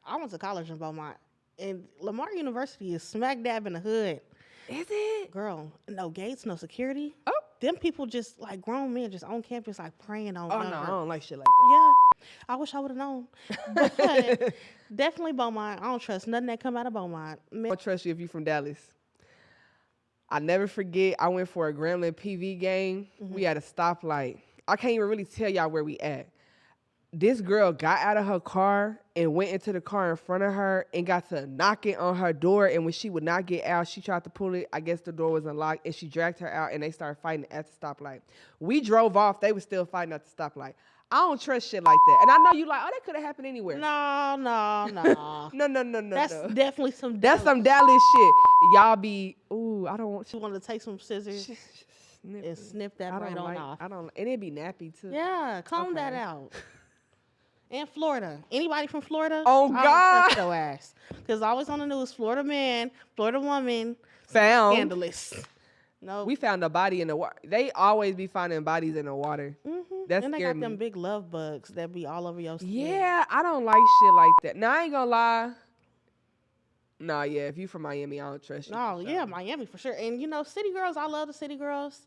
I went to college in Beaumont, and Lamar University is smack dab in the hood. Is it? Girl, no gates, no security. Oh. Them people just like grown men just on campus like praying on. Oh, no, I don't like shit like that. Yeah, I wish I would have known. But definitely Beaumont. I don't trust nothing that come out of Beaumont. I don't trust you if you from Dallas. I never forget, I went for a Gremlin PV game. We had a stoplight. I can't even really tell y'all where we at. This girl got out of her car and went into the car in front of her and got to knocking on her door. And when she would not get out, she tried to pull it. I guess the door was unlocked, and she dragged her out, and they started fighting at the stoplight. We drove off. They were still fighting at the stoplight. I don't trust shit like that. And I know you like, oh, that could have happened anywhere. No. No. That's definitely some. That's some Dallas shit. Y'all be, ooh, I don't want You want to take some scissors and snip that right on off. And it'd be nappy too. Yeah, comb that out. And Florida. Anybody from Florida? Oh, God. Your ass. Because always on the news, Florida man, Florida woman, found. scandalous. No. We found a body in the water. They always be finding bodies in the water. That's and they scared got me. them big love bugs that be all over your skin. Yeah, I don't like shit like that. Now, I ain't gonna lie. Nah, yeah, if you from Miami, I don't trust you. No, yeah, Miami for sure. And, city girls, I love the city girls.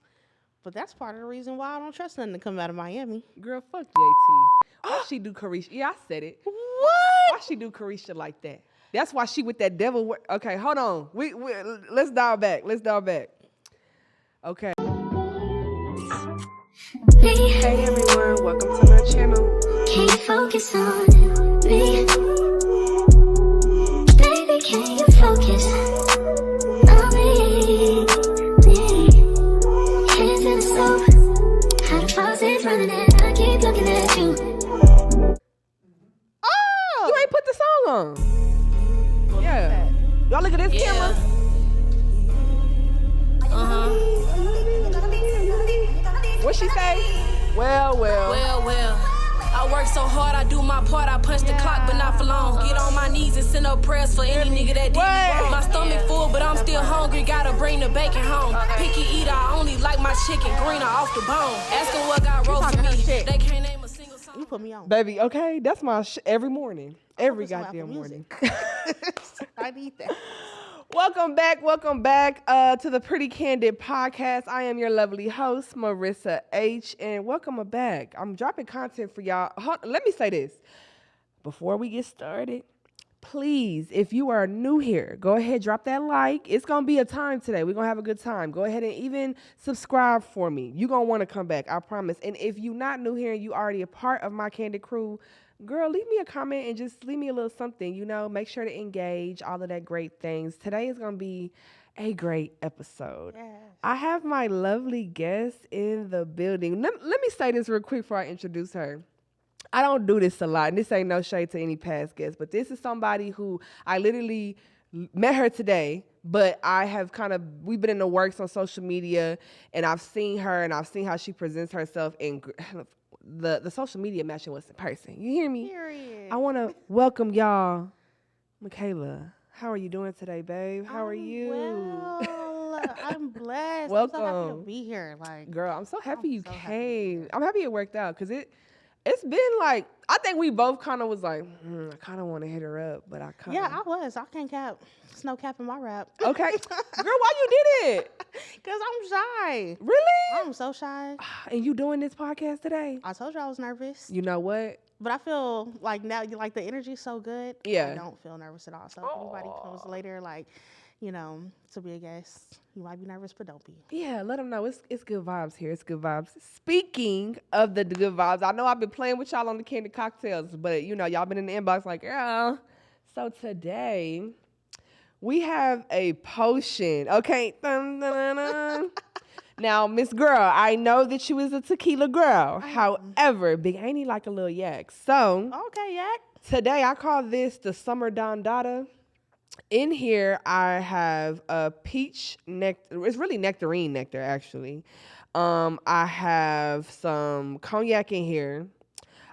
But that's part of the reason why I don't trust nothing to come out of Miami. Girl, fuck JT. Why she do Carisha? Yeah, I said it. What? Why she do Carisha like that? That's why she with that devil. Okay, hold on. We let's dial back. Okay. Hey everyone, welcome to my channel. Can you focus on me? Baby, can you focus on me? Hands in the stove, how the faucet's running and I keep looking at you. Oh! You ain't put the song on. Yeah. Y'all look at this camera. What she say? Well. I work so hard, I do my part. I punch the clock, but not for long. Get on my knees and send up prayers for any nigga that did me wrong. My stomach full, but I'm still hungry. Gotta bring the bacon home. Picky eater, I only like my chicken greener off the bone. Ask them what got roast for me. They can't name a single song. You put me on. Baby, okay, that's my every morning. Every goddamn morning. I need that. Welcome back to the Pretty Candid Podcast. I am your lovely host, Marissa H. And welcome back. I'm dropping content for y'all. Let me say this. Before we get started, please, if you are new here, go ahead, drop that like. It's going to be a time today. We're going to have a good time. Go ahead and even subscribe for me. You're going to want to come back, I promise. And if you're not new here and you already a part of my Candid crew, girl, leave me a comment and just leave me a little something, make sure to engage, all of that great things. Today is going to be a great episode. Yes. I have my lovely guest in the building. Let me say this real quick before I introduce her. I don't do this a lot, and this ain't no shade to any past guests, but this is somebody who I literally met her today, but we've been in the works on social media, and I've seen her, and I've seen how she presents herself in the social media matching was in person. You hear me? Period. I want to welcome y'all. Mikaela, how are you doing today, babe? How are you? Well, I'm blessed. Welcome. I'm so happy to be here. Girl, I'm so happy you so came. happy. I'm happy it worked out because it's been like, I think we both kind of was like, I kind of want to hit her up, but I kind of. Yeah, I was. I can't cap. It's no cap in my rap. Okay. Girl, why you did it? Because I'm shy. Really? I'm so shy. And you doing this podcast today? I told you I was nervous. You know what? But I feel like now, the energy's so good. Yeah. I don't feel nervous at all. So if anybody comes later, to be a guest, you might be nervous, but don't be. Yeah, let them know. It's good vibes here. It's good vibes. Speaking of the good vibes, I know I've been playing with y'all on the Candy Cocktails, but, y'all been in the inbox like, girl. So today, we have a potion. Okay. Dun, dun, dun, dun. Now, Miss Girl, I know that you is a tequila girl. However, Big Annie like a little yak. So, Okay, yak. today I call this the Summer Don Dada. In here, I have a peach nectar. It's really nectarine nectar, actually. I have some cognac in here.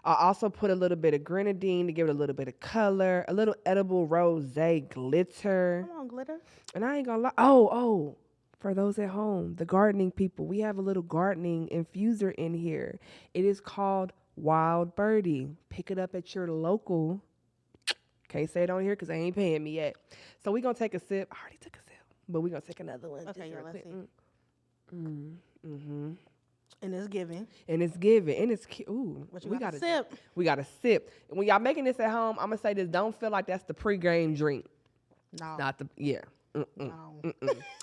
I also put a little bit of grenadine to give it a little bit of color, a little edible rosé glitter. Come on, glitter. And I ain't gonna lie. Oh, for those at home, the gardening people, we have a little gardening infuser in here. It is called Wild Birdie. Pick it up at your local Can't say it on here because they ain't paying me yet. So we gonna take a sip. I already took a sip, but we gonna take another one. Okay, just yeah, real let's quick. see. And it's giving. And it's giving, and it's cute. Ooh, But you we gotta gotta sip. We gotta sip. And when y'all making this at home, I'm gonna say this: don't feel like that's the pre-game drink. No. Not the No.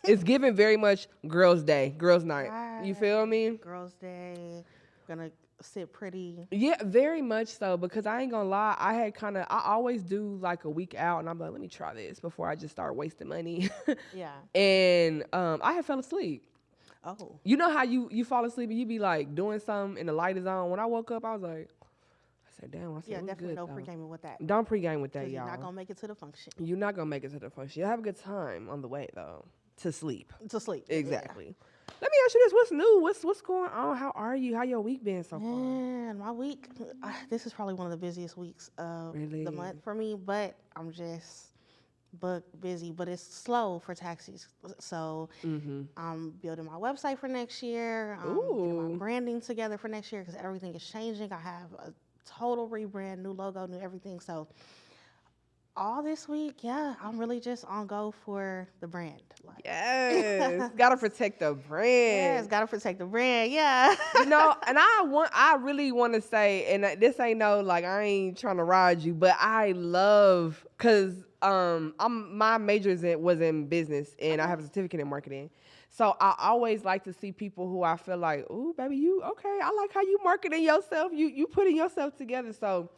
It's giving very much girls' day, girls' night. You Right. feel me? Girls' Day. Gonna sit pretty. Yeah, very much so. Because I ain't gonna lie, I always do like a week out, and I'm like, let me try this before I just start wasting money. Yeah. And I had fell asleep. Oh. You know how you fall asleep and you be like doing something and the light is on. When I woke up, I was like, I said, damn. I said, Yeah, it was definitely good, no though. pre-gaming with that. Don't pre-game with that, 'Cause you're y'all. not gonna make it to the function. You're not gonna make it to the function. You'll have a good time on the way though to sleep. To sleep. Exactly. Let me ask you this: what's new? What's going on? How are you? How your week been so far? Man, my week, this is probably one of the busiest weeks of Really? the month for me, but I'm just booked busy, but it's slow for taxis. So I'm building my website for next year. I'm getting my branding together for next year because everything is changing. I have a total rebrand, new logo, new everything. So all this week, yeah, I'm really just on go for the brand. Like, Yes, gotta protect the brand. yes, gotta protect the brand. Yeah. You know, and I really want to say, and this ain't no like I ain't trying to ride you, but I love because my major was in business and I have a certificate in marketing. So I always like to see people who I feel like, ooh, baby, you okay? I like how you marketing yourself. You putting yourself together. So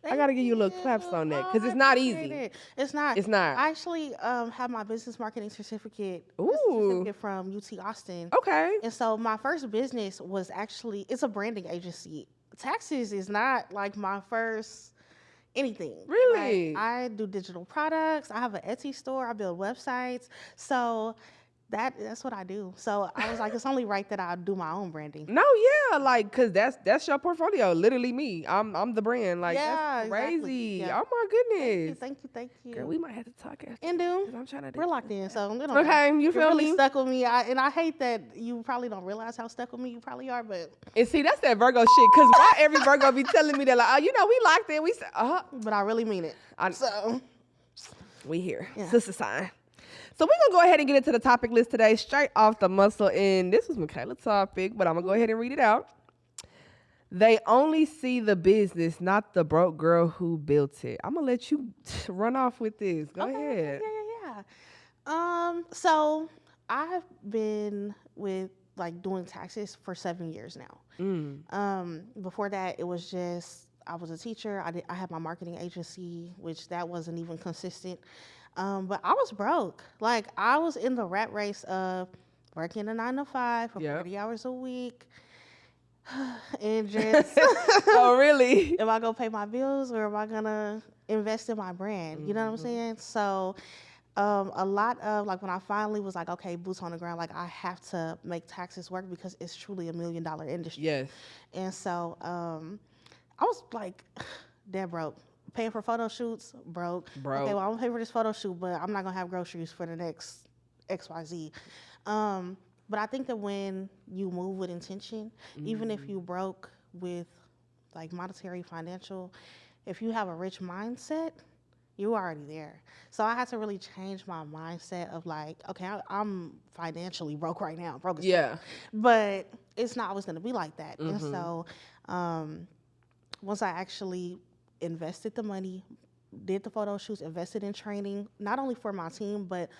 I gotta give you a little claps on that because it's not easy. It's not. It's not. I actually have my business marketing certificate. Ooh. From UT Austin. Okay. And so my first business was actually, it's a branding agency. Taxes is not like my first anything. Really? Like, I do digital products. I have an Etsy store. I build websites. So that's what I do. So I was like, it's only right that I do my own branding. No, yeah, like, cause that's your portfolio. Literally me. I'm the brand. Like, Yeah, that's crazy. exactly. Yeah. Oh my goodness. Thank you. Girl, we might have to talk after. And do. 'Cause I'm trying to. We're locked in, so Okay, you you're feel really me? stuck with me. And I hate that you probably don't realize how stuck with me you probably are, but And see, that's that Virgo shit. Cause why every Virgo be telling me that like, oh, you know, we locked in. We said, I really mean it. So we here. Yeah. Sister sign. So we're gonna go ahead and get into the topic list today, straight off the muscle. And this was Mikaela's topic, but I'm gonna go ahead and read it out. They only see the business, not the broke girl who built it. I'm gonna let you run off with this. Go ahead. Yeah. So I've been with doing taxes for 7 years now. Before that, it was just I was a teacher. I had my marketing agency, which that wasn't even consistent. But I was broke. Like I was in the rat race of working a 9 to 5 for 40 hours a week. And just Oh really? am I gonna pay my bills or am I gonna invest in my brand? You know what I'm saying? So a lot of when I finally was like, okay, boots on the ground, I have to make taxes work because it's truly $1 million industry. Yes. And so I was dead broke. Paying for photo shoots, broke. Broke. Okay, well, I'm gonna pay for this photo shoot, but I'm not gonna have groceries for the next XYZ. But I think that when you move with intention, even if you broke with monetary, financial, if you have a rich mindset, you're already there. So I had to really change my mindset of okay, I'm financially broke right now, broke as fuck. But it's not always gonna be like that. And so once I actually invested the money, did the photo shoots, invested in training, not only for my team, but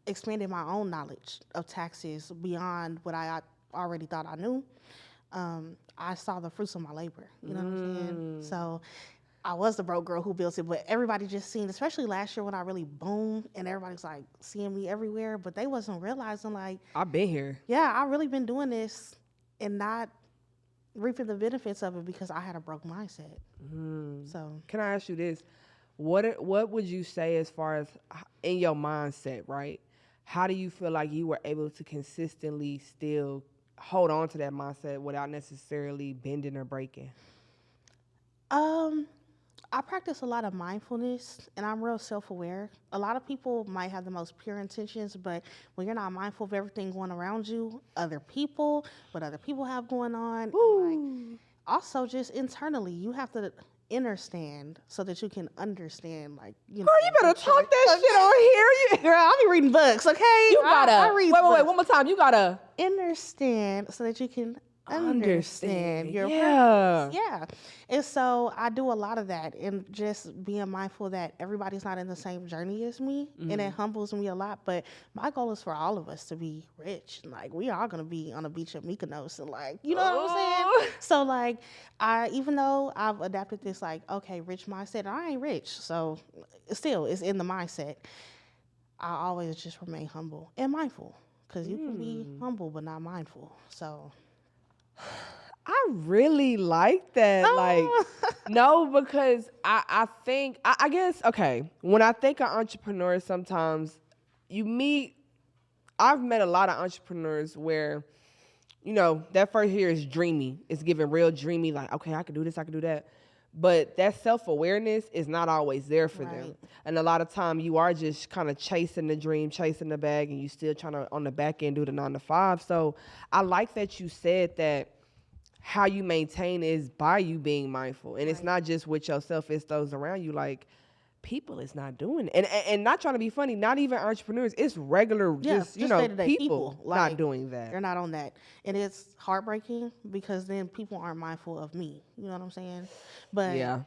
expanded my own knowledge of taxes beyond what I already thought I knew. I saw the fruits of my labor, you know what I'm saying? So I was the broke girl who built it, but everybody just seen, especially last year when I really boomed and everybody's seeing me everywhere, but they wasn't realizing I've been here. Yeah, I really been doing this and not reaping the benefits of it because I had a broke mindset. So Can I ask you this? What would you say as far as in your mindset, right? How do you feel like you were able to consistently still hold on to that mindset without necessarily bending or breaking? I practice a lot of mindfulness and I'm real self-aware. A lot of people might have the most pure intentions, but when you're not mindful of everything going around you, other people, what other people have going on, and also just internally, you have to understand so that you can understand, like, you know. Girl, you better talk that shit on here. Girl, I'll be reading books, okay? You gotta. I read wait, books. one more time. You gotta Understand so that you can understand your Yeah. purpose. Yeah. And so I do a lot of that, and just being mindful that everybody's not in the same journey as me, and it humbles me a lot. But my goal is for all of us to be rich. Like, we are gonna be on the beach of Mykonos, and, like, you know what I'm saying? So, like, even though I've adapted this, like, okay, rich mindset, I ain't rich, so still it's in the mindset. I always just remain humble and mindful, because you can be humble but not mindful. So I really like that. Like, no, because I think, I guess, okay, when I think of entrepreneurs, sometimes I've met a lot of entrepreneurs where, you know, that first year is dreamy. It's giving real dreamy, like, okay, I can do this, I can do that. But that self-awareness is not always there for them. And a lot of time you are just kind of chasing the dream, chasing the bag, and you still trying to, on the back end, do the 9 to 5. So I like that you said that how you maintain is by you being mindful. And it's not just with yourself, it's those around you. Like, people is not doing it. And not trying to be funny, not even entrepreneurs, it's regular, just you know, day-to-day people like, not doing that. They're not on that. And it's heartbreaking, because then people aren't mindful of me. You know what I'm saying? But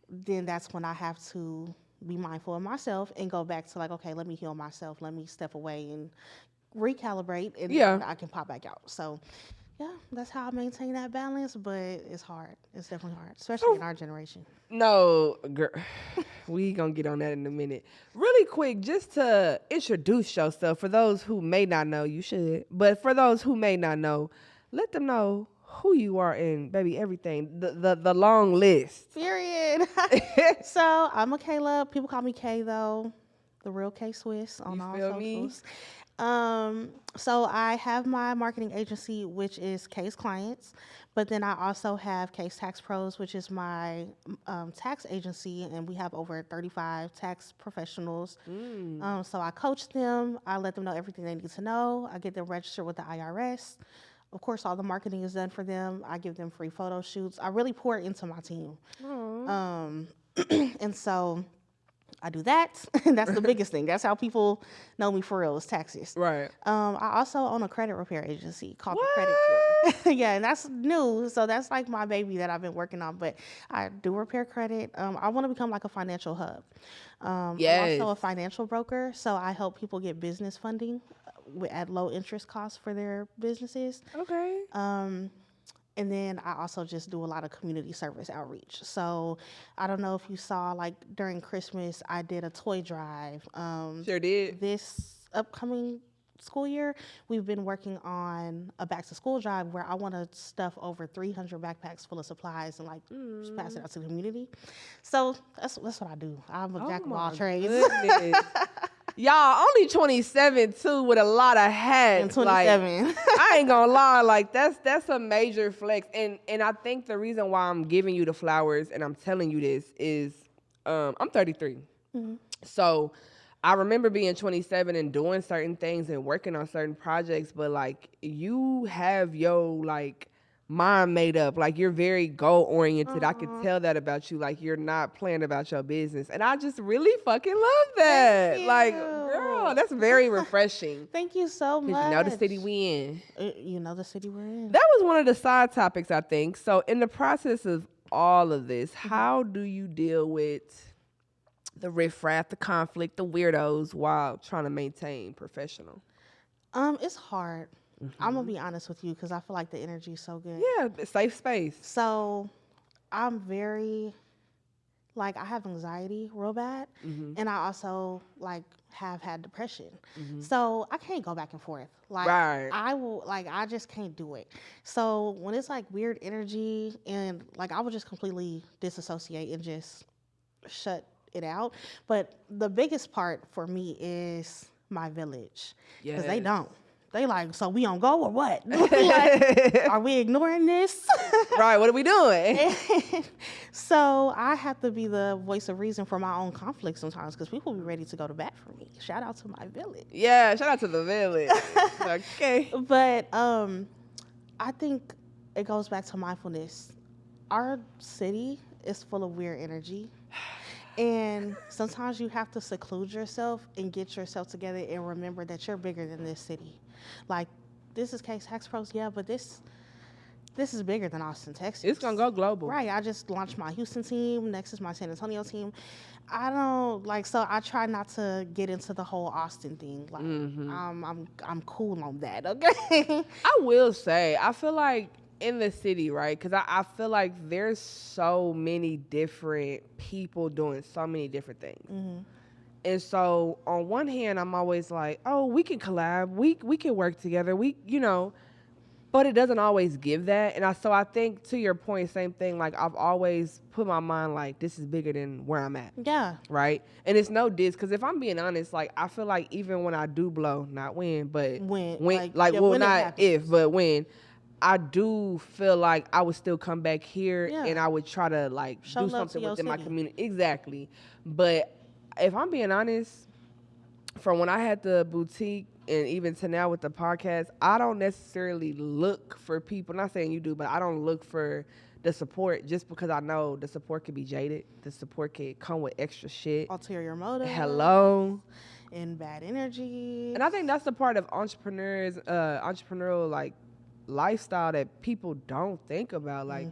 then that's when I have to be mindful of myself and go back to, like, okay, let me heal myself. Let me step away and recalibrate, and then I can pop back out. So yeah, that's how I maintain that balance, but it's hard. It's definitely hard, especially in our generation. No, girl, we gonna get on that in a minute. Really quick, just to introduce yourself, for those who may not know, you should, but for those who may not know, let them know who you are and, baby, everything, the long list. Period. So I'm Mikaela. People call me K, though. The real K Swiss on all socials. So I have my marketing agency, which is K's Clients, but then I also have K's Tax Pros, which is my tax agency, and we have over 35 tax professionals. So I coach them, I let them know everything they need to know, I get them registered with the IRS. Of course, all the marketing is done for them. I give them free photo shoots. I really pour into my team. And so I do that. That's the biggest thing. That's how people know me for real, is taxes. Right. I also own a credit repair agency called The Credit Cure. Yeah, and that's new. So that's like my baby that I've been working on. But I do repair credit. I want to become like a financial hub. I'm also a financial broker. So I help people get business funding at low interest costs for their businesses. Okay. And then I also just do a lot of community service outreach. So I don't know if you saw, like, during Christmas, I did a toy drive. Sure did. This upcoming school year, we've been working on a back to school drive where I want to stuff over 300 backpacks full of supplies and, like, just pass it out to the community. So that's what I do. I'm a jack of all trades. Y'all, only 27 too, with a lot of hats. And 27. Like, I ain't gonna lie, like, that's a major flex. And I think the reason why I'm giving you the flowers and I'm telling you this is I'm 33. So I remember being 27 and doing certain things and working on certain projects, but, like, you have your, like, mind made up. Like, you're very goal oriented. I can tell that about you. Like, you're not playing about your business, and I just really fucking love that. Like, girl, that's very refreshing. Thank you so much. You know the city we in. You know the city we're in. That was one of the side topics, I think. So in the process of all of this, how do you deal with the riffraff, the conflict, the weirdos, while trying to maintain professional? It's hard. I'm gonna be honest with you, because I feel like the energy is so good. Yeah, safe space. So I'm very, like, I have anxiety real bad, and I also, like, have had depression. So I can't go back and forth. Like, I just can't do it. So when it's like weird energy, and, like, I would just completely disassociate and just shut it out. But the biggest part for me is my village, because they don't. They like, so we don't go or what? Like, are we ignoring this? Right, what are we doing? So I have to be the voice of reason for my own conflict sometimes, because people be ready to go to bat for me. Shout out to my village. Yeah, shout out to the village. Okay. But I think it goes back to mindfulness. Our city is full of weird energy. And sometimes you have to seclude yourself and get yourself together and remember that you're bigger than this city. Like, this is Case Hex Pros, yeah, but this is bigger than Austin, Texas. It's going to go global. Right. I just launched my Houston team. Next is my San Antonio team. I don't like, so I try not to get into the whole Austin thing. Like, I'm cool on that. Okay. I will say, I feel like in the city, right? Because I feel like there's so many different people doing so many different things. And so on one hand, I'm always like, oh, we can collab. We can work together. But it doesn't always give that. And so I think, to your point, same thing, like I've always put my mind like, this is bigger than where I'm at. Yeah. Right? And it's no diss, because if I'm being honest, like I feel like even when I do blow, not when, but when not if, but when, I do feel like I would still come back here and I would try to like do something within my community. Exactly. But if I'm being honest, from when I had the boutique and even to now with the podcast, I don't necessarily look for people. Not saying you do, but I don't look for the support just because I know the support could be jaded. The support could come with extra shit. Ulterior motives. Hello. And bad energy. And I think that's the part of entrepreneurial like lifestyle that people don't think about. Like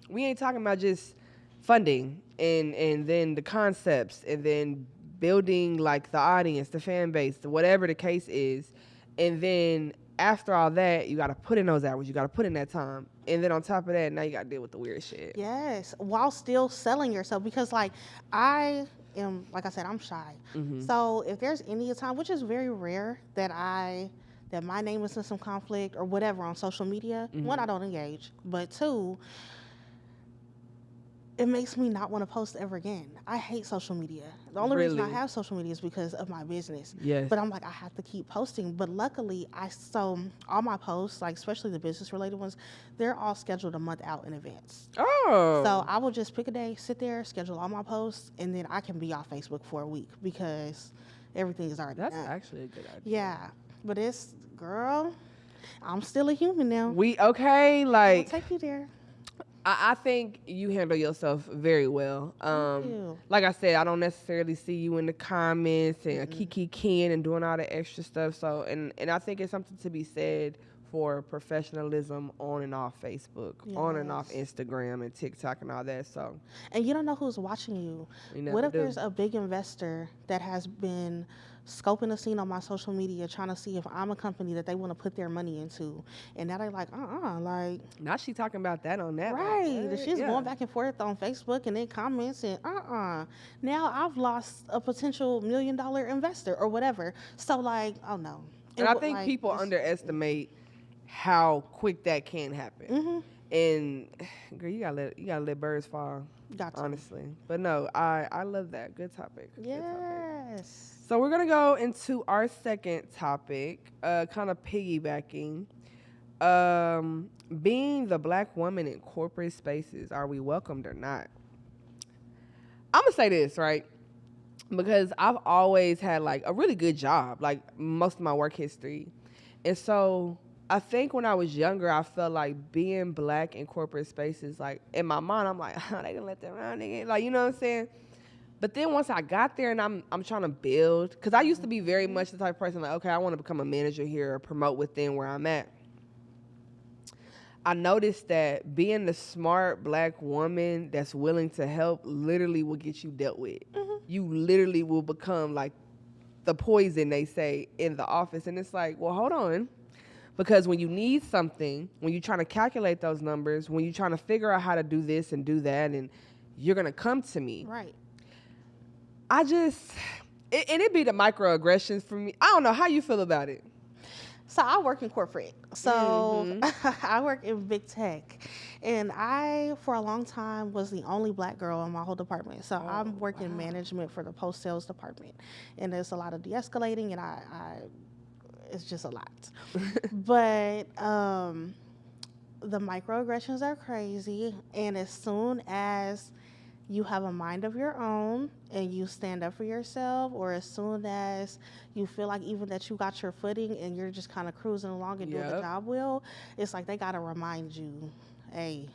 we ain't talking about just funding and then the concepts and then building like the audience, the fan base, whatever the case is. And then after all that, you got to put in those hours. You got to put in that time. And then on top of that, now you got to deal with the weird shit. Yes. While still selling yourself. Because like I like I said, I'm shy. So if there's any time, which is very rare that my name is in some conflict or whatever on social media, one, I don't engage. But two, it makes me not want to post ever again. I hate social media. The only reason I have social media is because of my business. Yes. But I'm like, I have to keep posting. But luckily, so all my posts, like especially the business related ones, they're all scheduled a month out in advance. Oh. So I will just pick a day, sit there, schedule all my posts, and then I can be off Facebook for a week because everything is already done. That's actually a good idea. Yeah. But girl, I'm still a human now. Like I'll take you there. I think you handle yourself very well. Like I said, I don't necessarily see you in the comments and kiki-keying and doing all the extra stuff. So, and I think it's something to be said for professionalism on and off Facebook, on and off Instagram and TikTok and all that. So, and you don't know who's watching you. What if there's a big investor that has been scoping the scene on my social media, trying to see if I'm a company that they want to put their money into, and now they're like, like. Now she talking about that on that. Right, she's going back and forth on Facebook and then comments and now I've lost a potential $1 million investor or whatever. So like, oh no. And I think people underestimate how quick that can happen. And girl, you gotta let birds fall. Honestly, but no, I love that. Good topic. Yes. Good topic. So we're gonna go into our second topic, kind of piggybacking. Being the Black woman in corporate spaces, are we welcomed or not? I'm gonna say this, right? Because I've always had like a really good job, like most of my work history. And so I think when I was younger, I felt like being Black in corporate spaces, like in my mind, I'm like, they gonna let them around, nigga. Like, you know what I'm saying? But then once I got there and I'm trying to build, because I used to be very much the type of person like, okay, I want to become a manager here or promote within where I'm at. I noticed that being the smart Black woman that's willing to help literally will get you dealt with. You literally will become like the poison, they say, in the office. And it's like, well, hold on. Because when you need something, when you're trying to calculate those numbers, when you're trying to figure out how to do this and do that, and you're going to come to me. Right. It'd be the microaggressions for me. I don't know how you feel about it. So I work in corporate. So I work in big tech. And I, for a long time, was the only Black girl in my whole department. So I'm working management for the post-sales department. And there's a lot of de-escalating, and it's just a lot. But the microaggressions are crazy. And as soon as you have a mind of your own and you stand up for yourself, or as soon as you feel like even that you got your footing and you're just kind of cruising along and doing the job well, it's like they got to remind you, hey,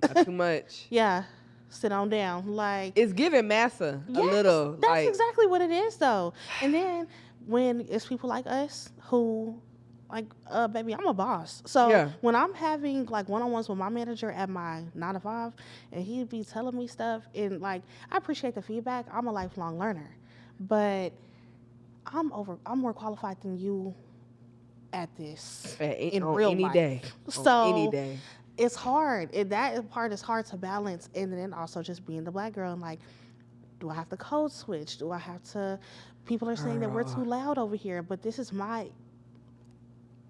not too much. Yeah. sit on down. Like, It's giving massa a yes, little. that's Like, exactly what it is, though. And then when it's people like us who, like, baby, I'm a boss. So Yeah. when I'm having like one-on-ones with my manager at my 9 to 5, and he'd be telling me stuff, and like, I appreciate the feedback. I'm a lifelong learner, but I'm more qualified than you at this in on real any life. day. So On any day. it's hard. That part is hard to balance. And then also just being the black girl and like, do I have to code switch? Do I have to? People are saying that we're too loud over here, but this is my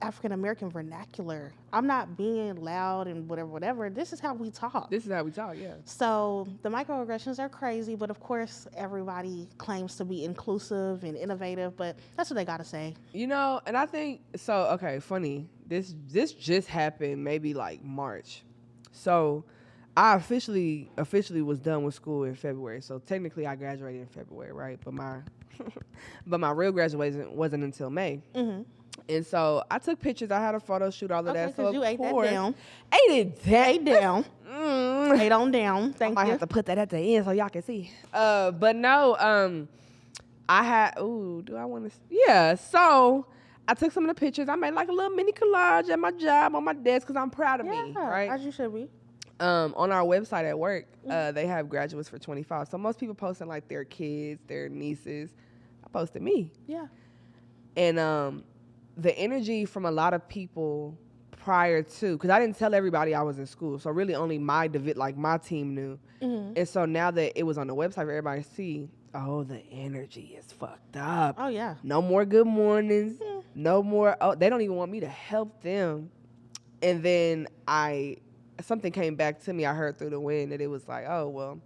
African American vernacular. I'm not being loud and whatever. This is how we talk. This is how we talk, yeah. So the microaggressions are crazy, but of course everybody claims to be inclusive and innovative, but that's what they gotta say. You know, and I think so. Okay, funny. This just happened maybe like March. So I officially was done with school in February. So technically I graduated in February, right? But my real graduation wasn't until May. Mm-hmm. And so I took pictures. I had a photo shoot, all of Okay, that. So because you of ate that course- down. Ate it down. Ate down. Mm. Ate on down. I Thank might you. have to put that at the end so y'all can see. But no, I had. Ooh, do I want to? Yeah. So I took some of the pictures. I made like a little mini collage at my job on my desk because I'm proud of me, right? As you should be. On our website at work, they have graduates for 25. So most people posting like their kids, their nieces. I posted me. Yeah. And the energy from a lot of people prior to, because I didn't tell everybody I was in school, so really only my team knew. Mm-hmm. And so now that it was on the website for everybody to see, oh, the energy is fucked up. Oh yeah. No more good mornings. No more. Oh, they don't even want me to help them. And then something came back to me. I heard through the wind that it was like, oh well,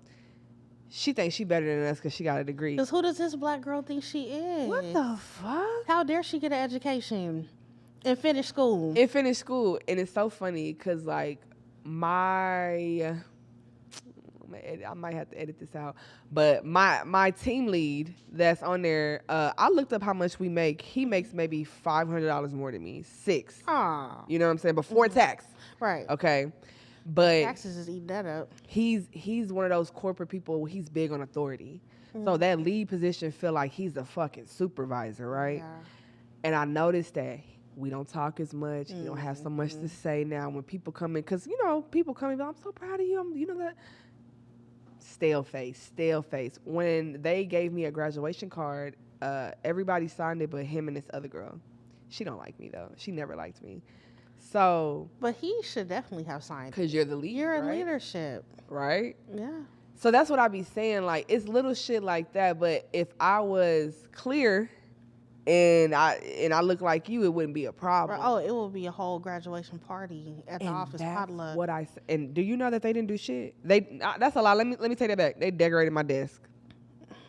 she thinks she better than us because she got a degree. Because who does this black girl think she is? What the fuck? How dare she get an education and finish school? And finish school. And it's so funny because like I might have to edit this out, but my team lead that's on there, I looked up how much we make. He makes maybe $500 more than me. Aw. You know what I'm saying? Before tax. Right. Okay. But Taxes is eating that up. he's one of those corporate people. He's big on authority. So that lead position feel like he's a fucking supervisor, right? Yeah. And I noticed that we don't talk as much. You don't have so much to say now when people come in. Because, you know, people come in, I'm so proud of you. You know that? Stale face. When they gave me a graduation card, everybody signed it but him and this other girl. She don't like me, though. She never liked me. So. But he should definitely have signed it. Because you're the lead, You're in right? leadership. Right? Yeah. So that's what I be saying. Like, it's little shit like that. But if I was clear and I look like you, it wouldn't be a problem. Oh, it will be a whole graduation party at the And office that's potluck. what I s- and do you know that they didn't do shit? That's a lie. Let me take that back. They decorated my desk,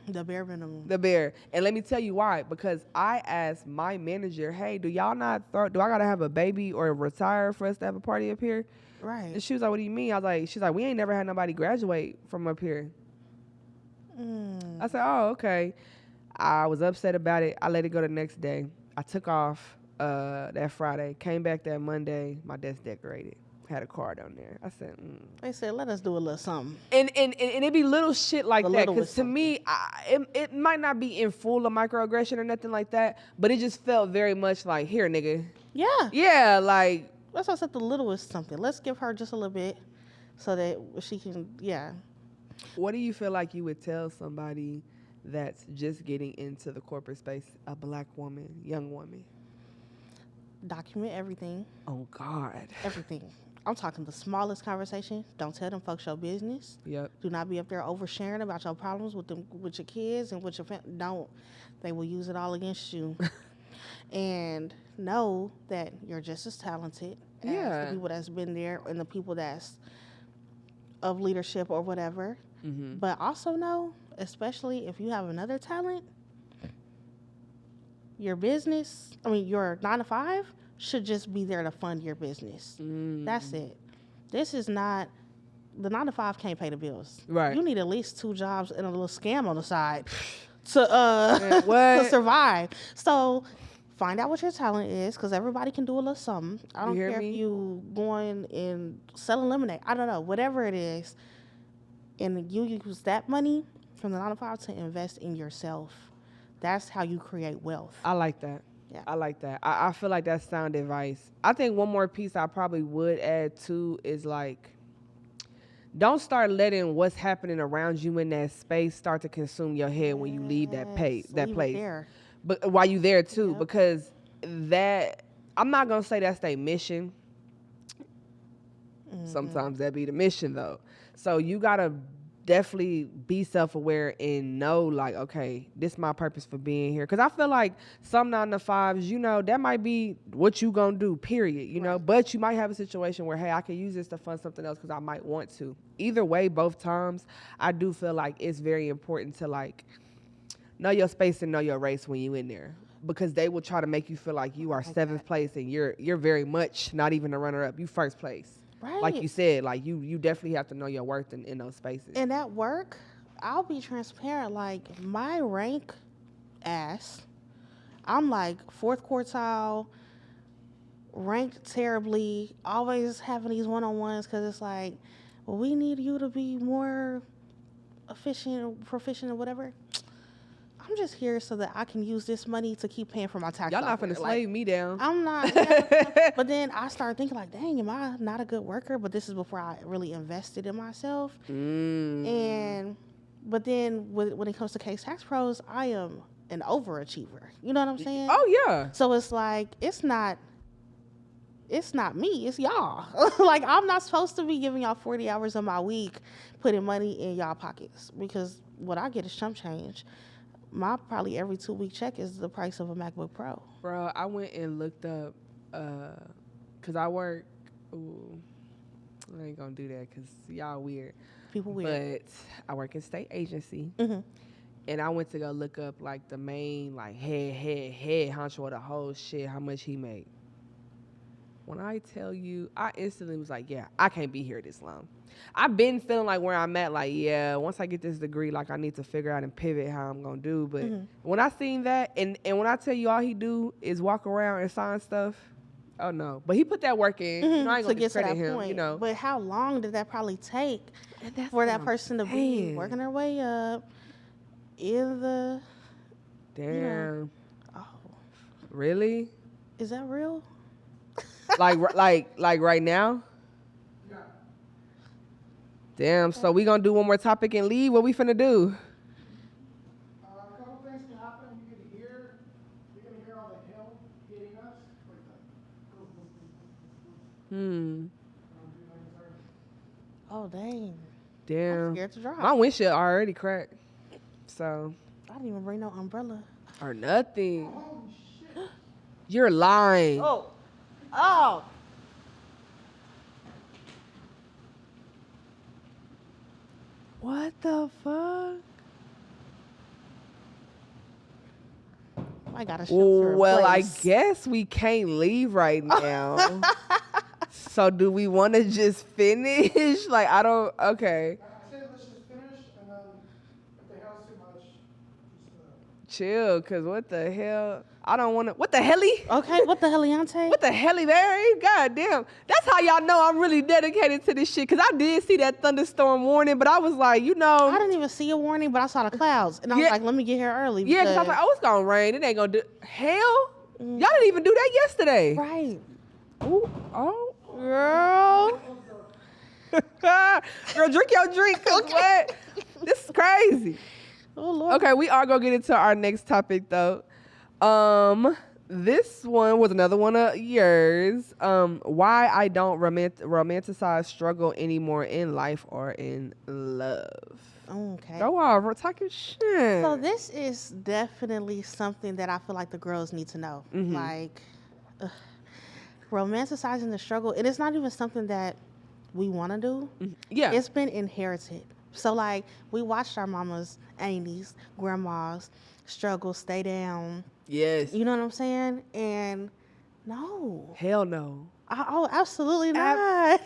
The bare minimum. the bear, and let me tell you why. Because I asked my manager, "Hey, do y'all not do I gotta have a baby or retire for us to have a party up here?" Right. And she was like, "What do you mean?" I was like, "She's like, we ain't never had nobody graduate from up here." I said, "Oh, okay." I was upset about it. I let it go the next day. I took off that Friday, came back that Monday. My desk decorated, had a card on there. I said, They said, let us do a little something. and it be little shit like The that. little Because was to me, it might not be in full of microaggression or nothing like that, but it just felt very much like, here, nigga. Yeah. Yeah, like, That's why I said the little is something. Let's give her just a little bit so that she can, yeah. what do you feel like you would tell somebody that's just getting into the corporate space, a black woman, young woman? Document everything. Oh, God. Everything. I'm talking the smallest conversation. Don't tell them folks your business. Yep. Do not be up there oversharing about your problems with your kids and with your family. Don't. They will use it all against you. And know that you're just as talented as the people that's been there and the people that's of leadership or whatever. Mm-hmm. But also know, especially if you have another talent, your 9 to 5 should just be there to fund your business. That's it. This is not, the 9 to 5 can't pay the bills. Right. You need at least 2 jobs and a little scam on the side to what? to survive. So find out what your talent is, because everybody can do a little something. I don't hear care me? if you going and selling lemonade. I don't know, whatever it is. and you use that money from the 9 to 5 to invest in yourself. That's how you create wealth. I like that. Yeah. I like that. I feel like that's sound advice. I think one more piece I probably would add too is like, don't start letting what's happening around you in that space start to consume your head when you leave that place. There. But while you there too, Yep. because that, I'm not gonna say that's their mission. Sometimes that be the mission though. So you gotta definitely be self-aware and know like, okay, this is my purpose for being here. Cause I feel like some 9 to 5s, you know, that might be what you gonna do, period, you know, but you might have a situation where, hey, I can use this to fund something else cause I might want to. Either way, both times, I do feel like it's very important to like know your space and know your race when you in there. Because they will try to make you feel like you are 7th place and you're very much not even a runner-up. You 1st place. Right. Like you said, like you definitely have to know your worth in those spaces. And at work, I'll be transparent. Like my rank ass, I'm like 4th quartile, ranked terribly, always having these one-on-ones because it's like, well, we need you to be more efficient, proficient, or whatever. I'm just here so that I can use this money to keep paying for my taxes. Y'all not finna slave me down. I'm not. Yeah. But then I started thinking like, dang, am I not a good worker? But this is before I really invested in myself. But then when it comes to case tax pros, I am an overachiever. You know what I'm saying? Oh yeah. So it's like, it's not me, it's y'all. Like I'm not supposed to be giving y'all 40 hours of my week, putting money in y'all pockets because what I get is chump change. My probably every 2-week check is the price of a MacBook Pro. Bro, I went and looked up, cause I work. Ooh, I ain't gonna do that, cause y'all weird. People weird. But I work in state agency, Mm-hmm. and I went to go look up like the main like head honcho of the whole shit, how much he made. When I tell you, I instantly was like, yeah, I can't be here this long. I've been feeling like where I'm at, like, yeah, once I get this degree, like I need to figure out and pivot how I'm gonna do. But when I seen that, and when I tell you all he do is walk around and sign stuff, oh no. But he put that work in. You know, I ain't gonna discredit him, point. you know. But how long did that probably take that's for what that I'm person to saying. be working their way up in the... Damn. Oh, Really? is that real? like right now? Damn, so we gonna do one more topic and leave? What we finna do? A couple things can happen. You can hear, you're gonna hear all the hail hitting us. Like that. Oh, dang. Damn. I'm scared to drive. My windshield already cracked. So, I didn't even bring no umbrella. or nothing. You're lying. Oh. What the fuck? I got to shelter in Well, I place. guess we can't leave right now. So do we want to just finish? Like, I don't, okay. I say let's just finish, and then if the hail's too much, just Chill, because what the hell? I don't want to, what the helly? Okay, what the heliante? What the helly, Barry? God damn. That's how y'all know I'm really dedicated to this shit. Because I did see that thunderstorm warning, but I was like, you know. I didn't even see a warning, but I saw the clouds. And I was Yeah. like, let me get here early. Yeah, because I was like, oh, it's going to rain. It ain't going to do. Hell? Y'all didn't even do that yesterday. right. Ooh, oh. Girl. Girl, drink your drink. Cause what? This is crazy. Oh, Lord. Okay, we are gonna get into our next topic though. This one was another one of yours. Why I don't romanticize struggle anymore in life or in love. Okay. Go over, talk your shit. So this is definitely something that I feel like the girls need to know. Like, romanticizing the struggle. And it's not even something that we want to do. Yeah. It's been inherited. So, like, we watched our mamas, aunties, grandmas struggle, stay down. Yes. You know what I'm saying? And no. Hell no. Oh, absolutely not.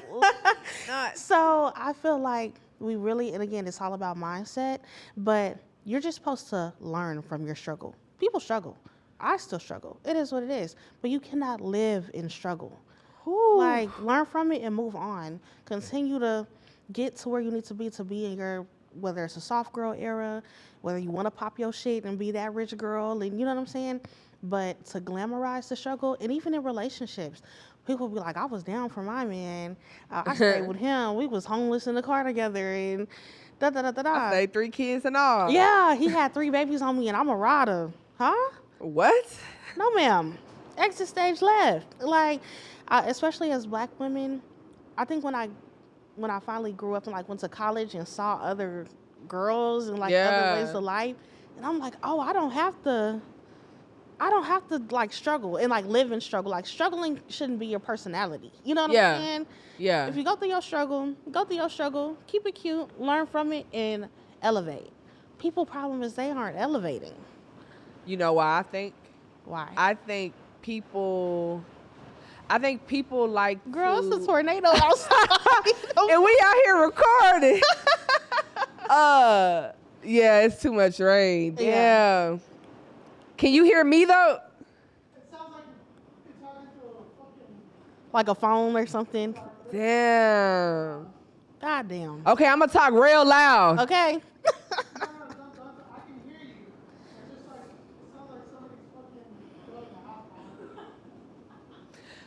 Not. So I feel like we really, and again, it's all about mindset, but you're just supposed to learn from your struggle. People struggle. I still struggle. It is what it is. But you cannot live in struggle. Ooh. Like, learn from it and move on. Continue to get to where you need to be in your, whether it's a soft girl era, whether you want to pop your shit and be that rich girl, and you know what I'm saying? But to glamorize the struggle, and even in relationships, people be like, I was down for my man. I stayed with him. We was homeless in the car together, and da-da-da-da-da. I say 3 kids and all. Yeah, he had 3 babies on me, and I'm a rider. Huh? What? No, ma'am. Exit stage left. Like, especially as black women, I think when I finally grew up and like went to college and saw other girls and like other ways of life, and I'm like, oh, I don't have to like struggle and like live in struggle. Like, struggling shouldn't be your personality. You know what I'm saying? Yeah. If you go through your struggle, keep it cute, learn from it, and elevate. People problem is they aren't elevating. You know why I think? Why? I think people like Girl, to, it's a tornado outside. and we out here recording. Yeah, it's too much rain. Damn. Yeah. Can you hear me though? It sounds like you're talking to a fucking. Like a phone or something. Damn. God damn. Okay, I'm gonna talk real loud. Okay. No, I can hear you. It's just like, it sounds like somebody's fucking blowing the house on.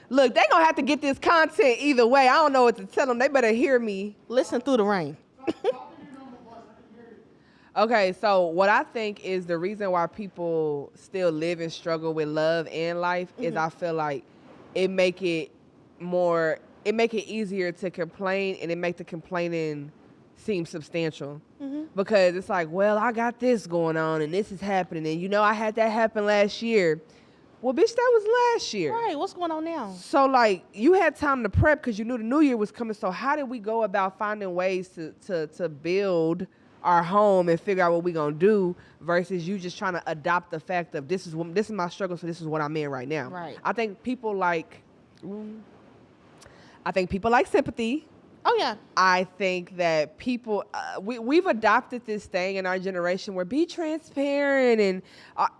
Look, they gonna have to get this content either way. I don't know what to tell them. They better hear me. Listen through the rain. Talk in your normal voice. I can hear you. Okay, so what I think is the reason why people still live and struggle with love and life is I feel like it make it easier to complain, and it make the complaining seem substantial. Because it's like, well, I got this going on and this is happening, and I had that happen last year. Well, bitch, that was last year. Right. What's going on now? So, like, you had time to prep because you knew the new year was coming. So how did we go about finding ways to build our home and figure out what we're going to do versus you just trying to adopt the fact of this is my struggle, so this is what I'm in right now. Right. I think people like sympathy. Oh, yeah. I think that people, we've adopted this thing in our generation where be transparent, and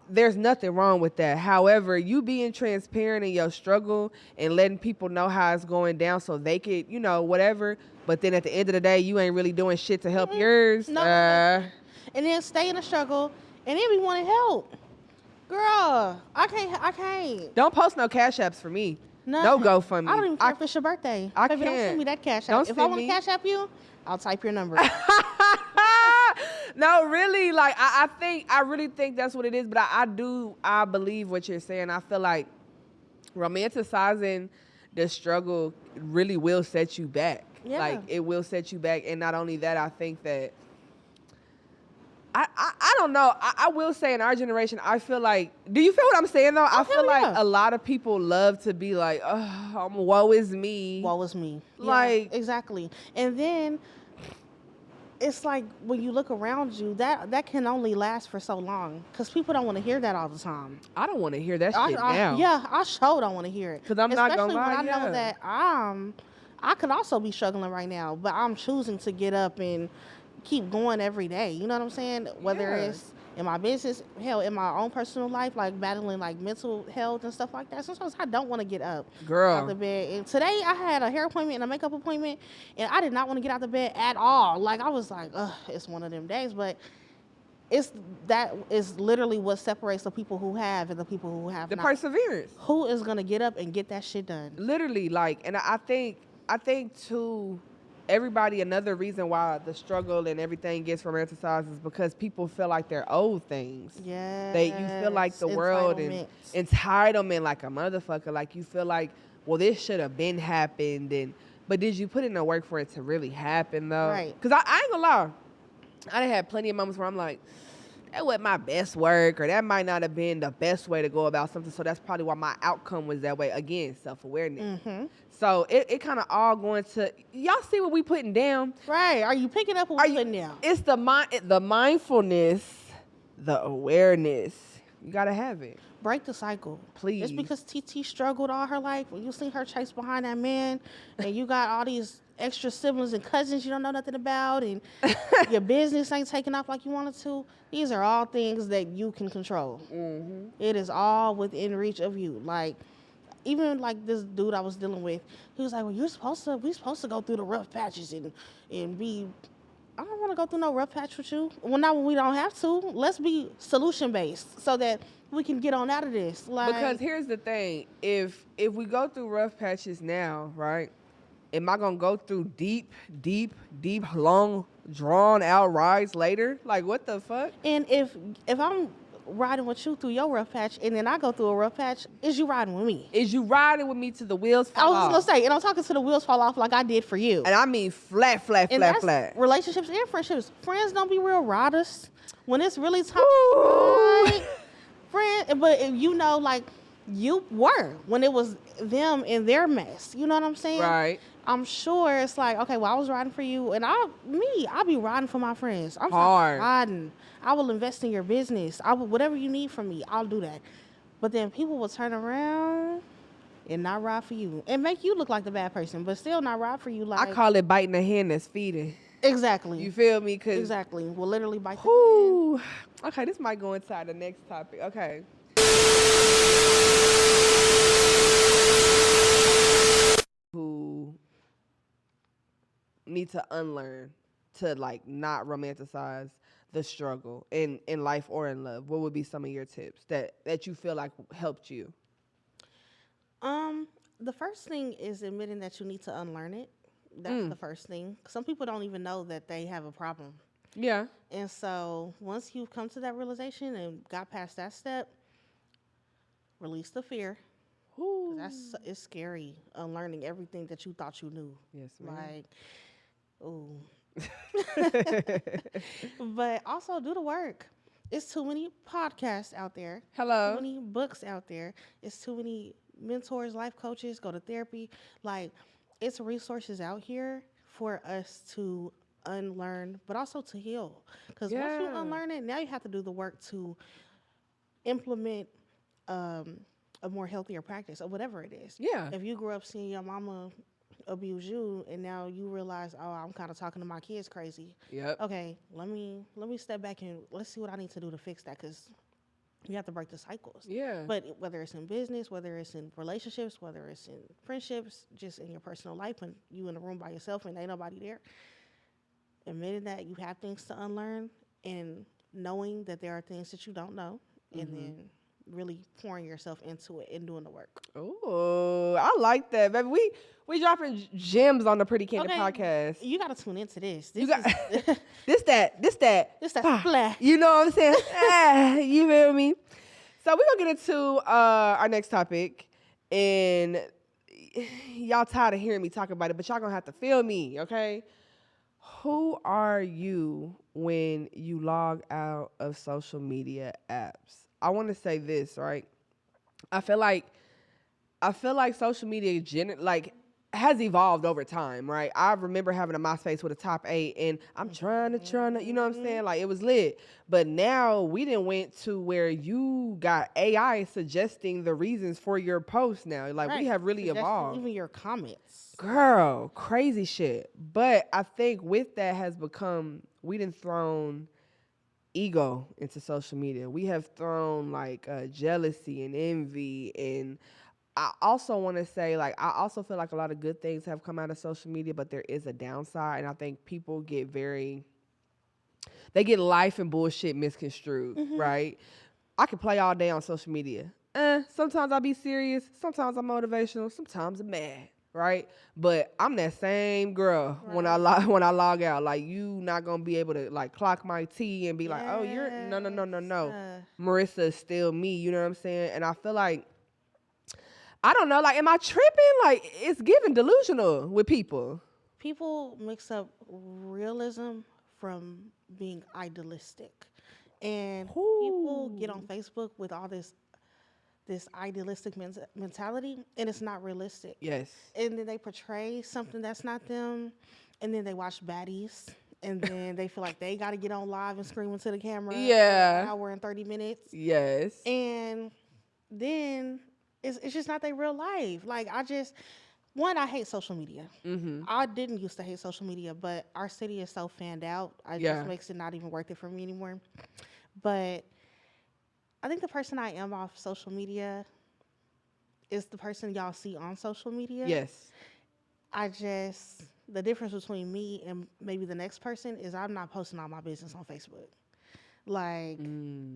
there's nothing wrong with that. However, you being transparent in your struggle and letting people know how it's going down so they could, whatever. But then at the end of the day, you ain't really doing shit to help yours. No. And then stay in the struggle and then we want to help. Girl, I can't. Don't post no cash apps for me. No GoFundMe. I don't even care if it's your birthday. I Baby, can't. Don't send me that cash app. Don't If I send want to me. cash app you, I'll type your number. No, really, like I really think that's what it is. But I believe what you're saying. I feel like romanticizing the struggle really will set you back. Yeah. Like, it will set you back. And not only that, I think that I don't know. I will say in our generation, I feel like, do you feel what I'm saying though? I feel like a lot of people love to be like, oh, woe is me. Woe is me. Like, yeah, exactly. And then it's like when you look around you, that can only last for so long because people don't want to hear that all the time. I don't want to hear that shit now. Yeah, I sure don't want to hear it. Because I'm not going to lie. Especially when I know that I could also be struggling right now, but I'm choosing to get up and keep going every day. You know what I'm saying? Whether it's in my business, hell, in my own personal life, like battling like mental health and stuff like that. Sometimes I don't want to get up out of the bed. And today I had a hair appointment and a makeup appointment, and I did not want to get out of bed at all. Like, I was like, ugh, it's one of them days. But that is literally what separates the people who have and the people who have the not. Perseverance. Who is gonna get up and get that shit done? Literally, like, and I think too, everybody, another reason why the struggle and everything gets romanticized is because people feel like they're owed things. Yeah. You feel like the world and entitlement like a motherfucker. Like, you feel like, well, this should have been happened, but did you put in the work for it to really happen though? Right. Because I ain't gonna lie, I done had plenty of moments where I'm like, that wasn't my best work, or that might not have been the best way to go about something. So that's probably why my outcome was that way. Again, self-awareness. Mm-hmm. So it kind of all going to, y'all see what we putting down? Right. Are you picking up what we're putting down? It's the mindfulness, the awareness. You got to have it. Break the cycle. Please. Just because TT struggled all her life, when you seen her chase behind that man, and you got all these extra siblings and cousins you don't know nothing about, and your business ain't taking off like you wanted to, these are all things that you can control. Mm-hmm. It is all within reach of you. Like, even like this dude I was dealing with, he was like, well, we supposed to go through the rough patches and be, I don't want to go through no rough patch with you. Well, not when we don't have to. Let's be solution based so that we can get on out of this. Like, Because here's the thing: if we go through rough patches now, right? Am I gonna go through deep, long, drawn out rides later? Like, what the fuck? and if I'm riding with you through your rough patch and then I go through a rough patch, is you riding with me? Is you riding with me to the wheels I fall was off? just gonna say, and I'm talking to the wheels fall off like I did for you. And I mean flat. And that's relationships and friendships. Friends don't be real riders. When it's really time to ride, friend, but you know, like you were when it was them and their mess. You know what I'm saying? Right. I'm sure it's like, okay, well, I was riding for you, and I'll be riding for my friends. I'm Hard. riding. I will invest in your business. I will, whatever you need from me, I'll do that. But then people will turn around and not ride for you and make you look like the bad person, but still not ride for you. Like, I call it biting the hand that's feeding. exactly. You feel me? Cause Exactly. Will literally bite the hand. whew. Okay, this might go inside the next topic. Okay. Who need to unlearn to like not romanticize the struggle in life or in love? What would be some of your tips that you feel like helped you? The first thing is admitting that you need to unlearn it. That's the first thing. Some people don't even know that they have a problem. Yeah. And so once you've come to that realization and got past that step, release the fear. 'Cause it's scary, unlearning everything that you thought you knew. Yes, ma'am. Like, ooh. But also do the work. It's too many podcasts out there. Hello. Too many books out there. It's too many mentors, life coaches, go to therapy. Like, it's resources out here for us to unlearn, but also to heal. Because once you Yeah. unlearn it, now you have to do the work to implement a more healthier practice or whatever it is. Yeah. If you grew up seeing your mama abuse you and now you realize, oh, I'm kind of talking to my kids crazy. Yep. Okay, let me step back and let's see what I need to do to fix that, because you have to break the cycles. Yeah. But whether it's in business, whether it's in relationships, whether it's in friendships, just in your personal life, when you in a room by yourself and ain't nobody there, admitting that you have things to unlearn and knowing that there are things that you don't know, and then really pouring yourself into it and doing the work. Oh, I like that, baby. We dropping gems on the Pretty Candid podcast. You got to tune into this. You got is- this that This that Ah, splash. You know what I'm saying? You feel me? So we're gonna get into our next topic, and y'all tired of hearing me talk about it, but y'all gonna have to feel me, okay? Who are you when you log out of social media apps? I want to say this, right? I feel like social media has evolved over time, right? I remember having a MySpace with a top 8, and I'm trying to, you know what I'm saying? Like, it was lit. But now we done went to where you got AI suggesting the reasons for your post now. Like, we Right. have really Suggesting evolved. Even your comments. Girl, crazy shit. But I think with that has become, we done thrown ego into social media. We have thrown like jealousy and envy, and I also want to say, like, I also feel like a lot of good things have come out of social media, but there is a downside, and I think people get they get life and bullshit misconstrued, right? I can play all day on social media. Sometimes I'll be serious, sometimes I'm motivational, sometimes I'm mad, right? But I'm that same girl when I log out. Like, you not gonna be able to like clock my T and be like, oh, you're no. Marissa is still me, you know what I'm saying? And I feel like, I don't know, like, am I tripping? Like, it's giving delusional with people. People mix up realism from being idealistic. And people get on Facebook with all this idealistic mentality, and it's not realistic. Yes. And then they portray something that's not them, and then they watch baddies, and then they feel like they got to get on live and scream into the camera. Yeah. For an hour and 30 minutes. Yes. And then it's just not their real life. Like, I hate social media. I didn't used to hate social media, but our city is so fanned out. It just makes it not even worth it for me anymore. But I think the person I am off social media is the person y'all see on social media. Yes. The difference between me and maybe the next person is I'm not posting all my business on Facebook. Like,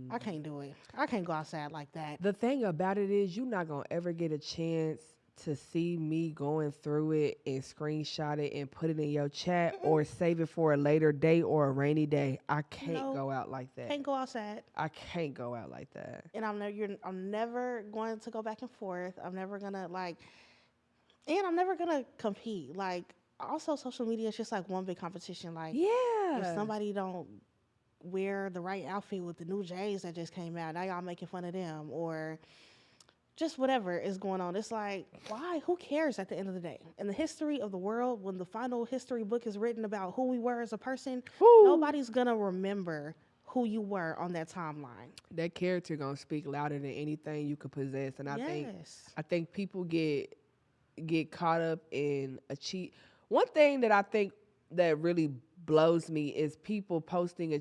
I can't do it. I can't go outside like that. The thing about it is you're not going to ever get a chance to see me going through it and screenshot it and put it in your chat or save it for a later date or a rainy day. I can't go out like that. Can't go outside. I can't go out like that. And I'm never going to go back and forth. I'm never going to and I'm never going to compete. Like, also social media is just like one big competition. Like, if somebody don't wear the right outfit with the new J's that just came out, now y'all making fun of them, or just whatever is going on. It's like, why? Who cares at the end of the day? In the history of the world, when the final history book is written about who we were as a person, nobody's gonna remember who you were on that timeline. That character gonna speak louder than anything you could possess. And I think people get caught up in one thing that I think that really blows me is people posting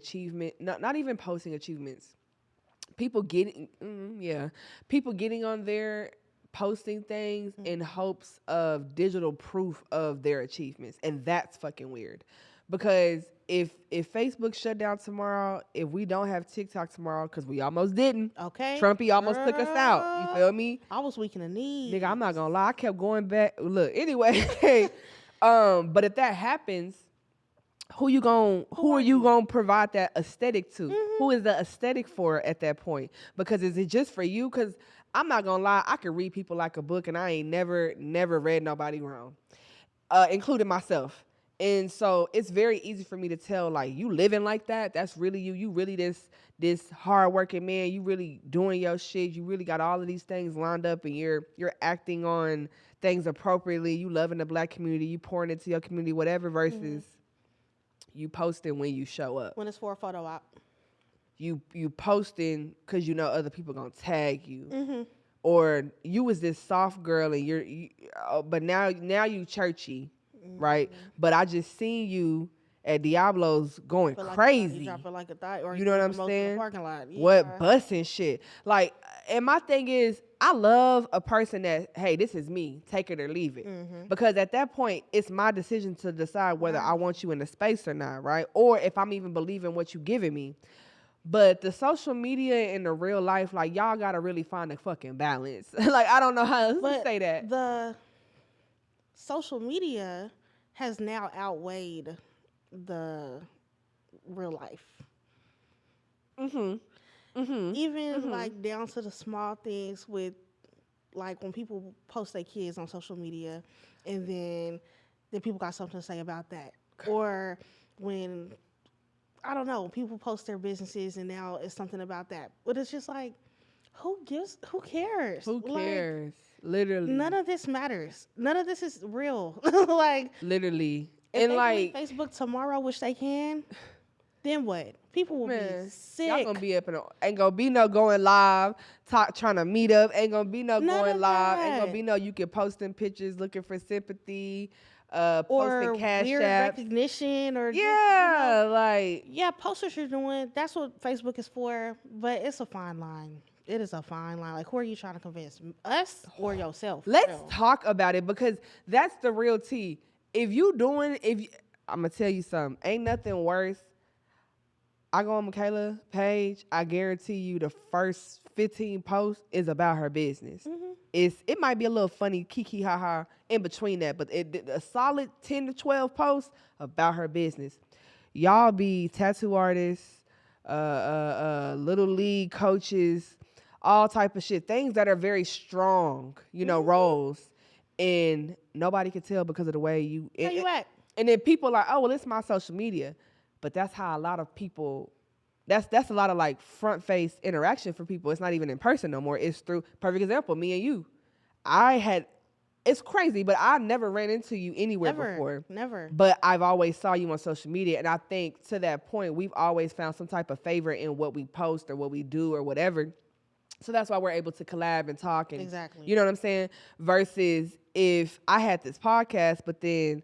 not even posting achievements. People getting on there posting things in hopes of digital proof of their achievements. And that's fucking weird. Because if Facebook shut down tomorrow, if we don't have TikTok tomorrow, because we almost didn't. Okay. Trumpy almost took us out. You feel me? I was weak in the knee. Nigga, I'm not gonna lie. I kept going back. Look, anyway. But if that happens, who are you gonna provide that aesthetic to? Who is the aesthetic for at that point? Because is it just for you? Because I'm not gonna lie, I could read people like a book, and I ain't never read nobody wrong, including myself. And so it's very easy for me to tell, like, you living like that. That's really you. You really this hardworking man. You really doing your shit. You really got all of these things lined up, and you're acting on things appropriately. You loving the Black community. You pouring into your community, whatever. Versus you posting when you show up. When it's for a photo op. You posting because you know other people gonna tag you. Or you was this soft girl and but now you churchy, right? But I just seen you at Diablo's going crazy. You drop it like a thigh, or you know what I'm saying? saying? Parking lot. Yeah. What busting shit. Like, and my thing is, I love a person that, hey, this is me, take it or leave it. Because at that point, it's my decision to decide whether I want you in the space or not, right? Or if I'm even believing what you giving me. But the social media and the real life, like, y'all gotta really find a fucking balance. Like, I don't know how to say that. The social media has now outweighed the real life. Even like down to the small things with, like, when people post their kids on social media and then people got something to say about that. Or when, I don't know, people post their businesses and now it's something about that. But it's just like, who cares? Who cares? Literally. None of this matters. None of this is real. Like, literally. If and they like Facebook tomorrow, which they can, then what? People will be sick. Y'all gonna be up and ain't gonna be no going live, trying to meet up. Ain't gonna be no going live. Ain't gonna be no you can posting pictures looking for sympathy, posting cash weird apps. recognition, or post what you're doing. That's what Facebook is for. But it's a fine line. It is a fine line. Like, who are you trying to convince? Us or yourself? Let's talk about it, because that's the real tea. I'm gonna tell you something. Ain't nothing worse. I go on Mikaela page. I guarantee you, the first 15 posts is about her business. It might be a little funny, kiki haha in between that, but a solid 10 to 12 posts about her business. Y'all be tattoo artists, little league coaches, all type of shit. Things that are very strong, roles. And nobody can tell because of the way you act. And then people are like, oh, well, it's my social media. But that's how a lot of people, that's a lot of like front face interaction for people. It's not even in person no more. It's through, perfect example, me and you. It's crazy, but I never ran into you anywhere before. Never. But I've always saw you on social media. And I think to that point, we've always found some type of favor in what we post or what we do or whatever. So that's why we're able to collab and talk. And, exactly. You know what I'm saying? Versus if I had this podcast, but then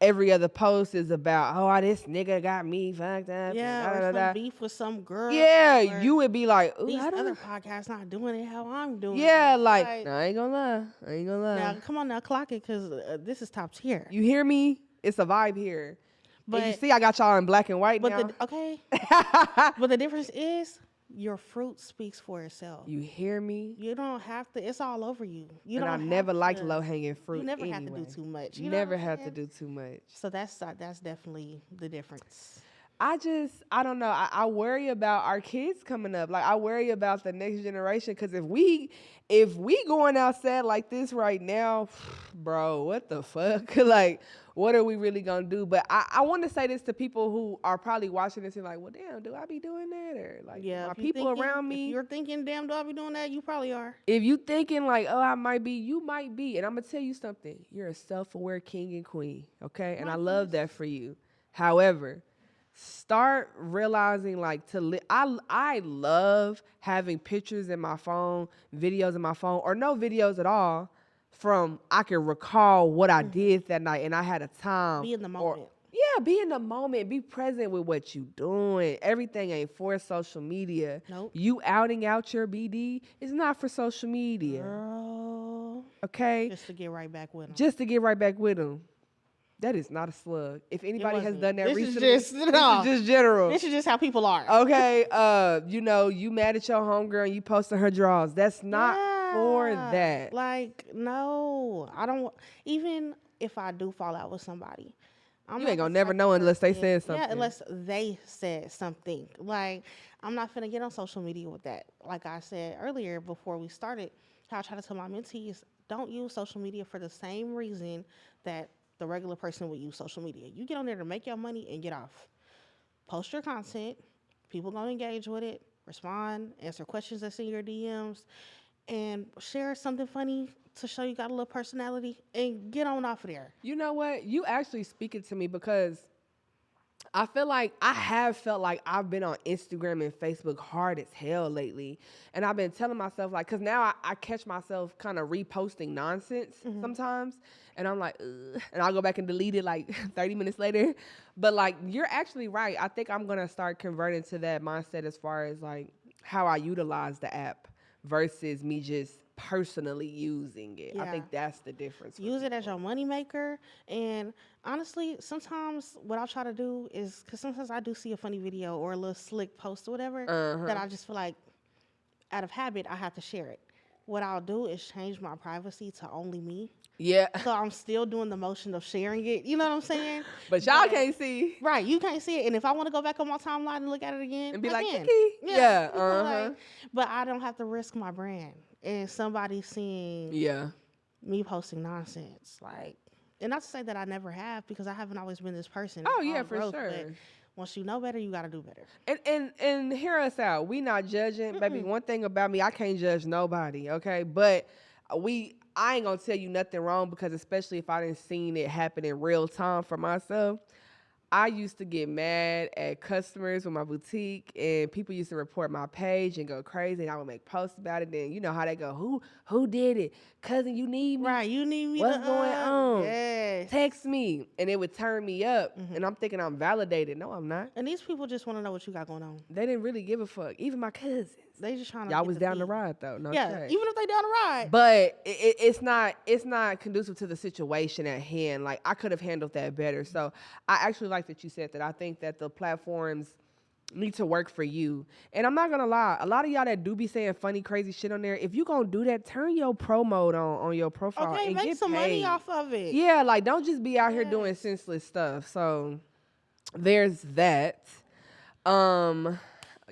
every other post is about, oh, this nigga got me fucked up. Yeah, and or da, da, da. some beef with some girl. Yeah, or you would be like, ooh, these I don't other know. podcasts not doing it how I'm doing Yeah, it. like, nah, I ain't gonna lie. I ain't gonna lie. Now, come on now, clock it, because this is top tier. You hear me? It's a vibe here. But and you see, I got y'all in black and white now. Okay. But the difference is your fruit speaks for itself. You hear me? You don't have to. It's all over you. You And don't. I have never liked to- low hanging fruit. You never have to anyway. do too much. You You know never what I'm have to saying? do too much. So that's definitely the difference. I don't know. I worry about our kids coming up. Like I worry about the next generation. Cause if we going outside like this right now, bro, what the fuck? Like, what are we really gonna do? But I want to say this to people who are probably watching this and like, well, damn, do I be doing that? Or like, Yeah, my if you people thinking- around me. If you're thinking, damn, do I be doing that? You probably are. If you thinking like, oh, I might be, you might be. And I'm gonna tell you something. You're a self-aware king and queen, okay? And I love that for you. However, start realizing like I love having pictures in my phone, videos in my phone, or no videos at all from I can recall what I did that night and I had a time. Be in the moment. Yeah, be in the moment. Be present with what you doing. Everything ain't for social media. Nope. You outing out your BD is not for social media. Girl. Okay? Just to get right back with them. Just to get right back with them. That is not a slug. If anybody has wasn't. done that This is recently, just- this no. is just general. This is just how people are. Okay, you know, you mad at your homegirl and you posting her draws. That's not for Yeah. that. Like, no, I don't. Even if I do fall out with somebody, I'm You not ain't gonna the never type know of unless they person- said something. Yeah, unless they said something. Like, I'm not finna get on social media with that. Like I said earlier before we started, how I try to tell my mentees, don't use social media for the same reason that the regular person would use social media. You get on there to make your money and get off. Post your content. People gonna engage with it, respond, answer questions that's in your DMs, and share something funny to show you got a little personality and get on off of there. You know what? You actually speaking to me because I feel like I have felt like I've been on Instagram and Facebook hard as hell lately. And I've been telling myself, like, because now I catch myself kind of reposting nonsense sometimes. And I'm like, ugh. And I'll go back and delete it like 30 minutes later. But, like, you're actually right. I think I'm going to start converting to that mindset as far as, like, how I utilize the app versus me just personally using it. I Yeah. think that's the difference. for Use it people. as your money maker. And honestly, sometimes what I'll try to do is, because sometimes I do see a funny video or a little slick post or whatever, that I just feel like out of habit, I have to share it. What I'll do is change my privacy to only me. Yeah. So I'm still doing the motion of sharing it. You know what I'm saying? But y'all can't see. Right, you can't see it. And if I want to go back on my timeline and look at it again, And be I like, can. Kiki. Yeah, you know, uh-huh. like, but I don't have to risk my brand and somebody seeing Yeah. me posting nonsense. Like, and not to say that I never have, because I haven't always been this person. Oh, It's yeah, all for growth, sure. But once you know better, you got to do better. And hear us out. We not judging, baby. One thing about me, I can't judge nobody, okay? But I ain't gonna tell you nothing wrong, because especially if I didn't seen it happen in real time for myself. I used to get mad at customers with my boutique, and people used to report my page and go crazy, and I would make posts about it. Then you know how they go, who did it? Cousin, you need me? Right, you need me What's to going on? Yes. Text me. And it would turn me up. And I'm thinking I'm validated. No, I'm not. And these people just want to know what you got going on. They didn't really give a fuck. Even my cousins. They just trying to Y'all get was the down the feed. ride though. No Yeah, shade. even if they down the ride. But it's not conducive to the situation at hand. Like, I could have handled that better. So I actually like that you said that. I think that the platforms need to work for you. And I'm not gonna lie, a lot of y'all that do be saying funny, crazy shit on there, if you gonna do that, turn your pro mode on your profile Okay, and make get some money paid. off of it. Yeah, like, don't just be out here doing senseless stuff. So there's that.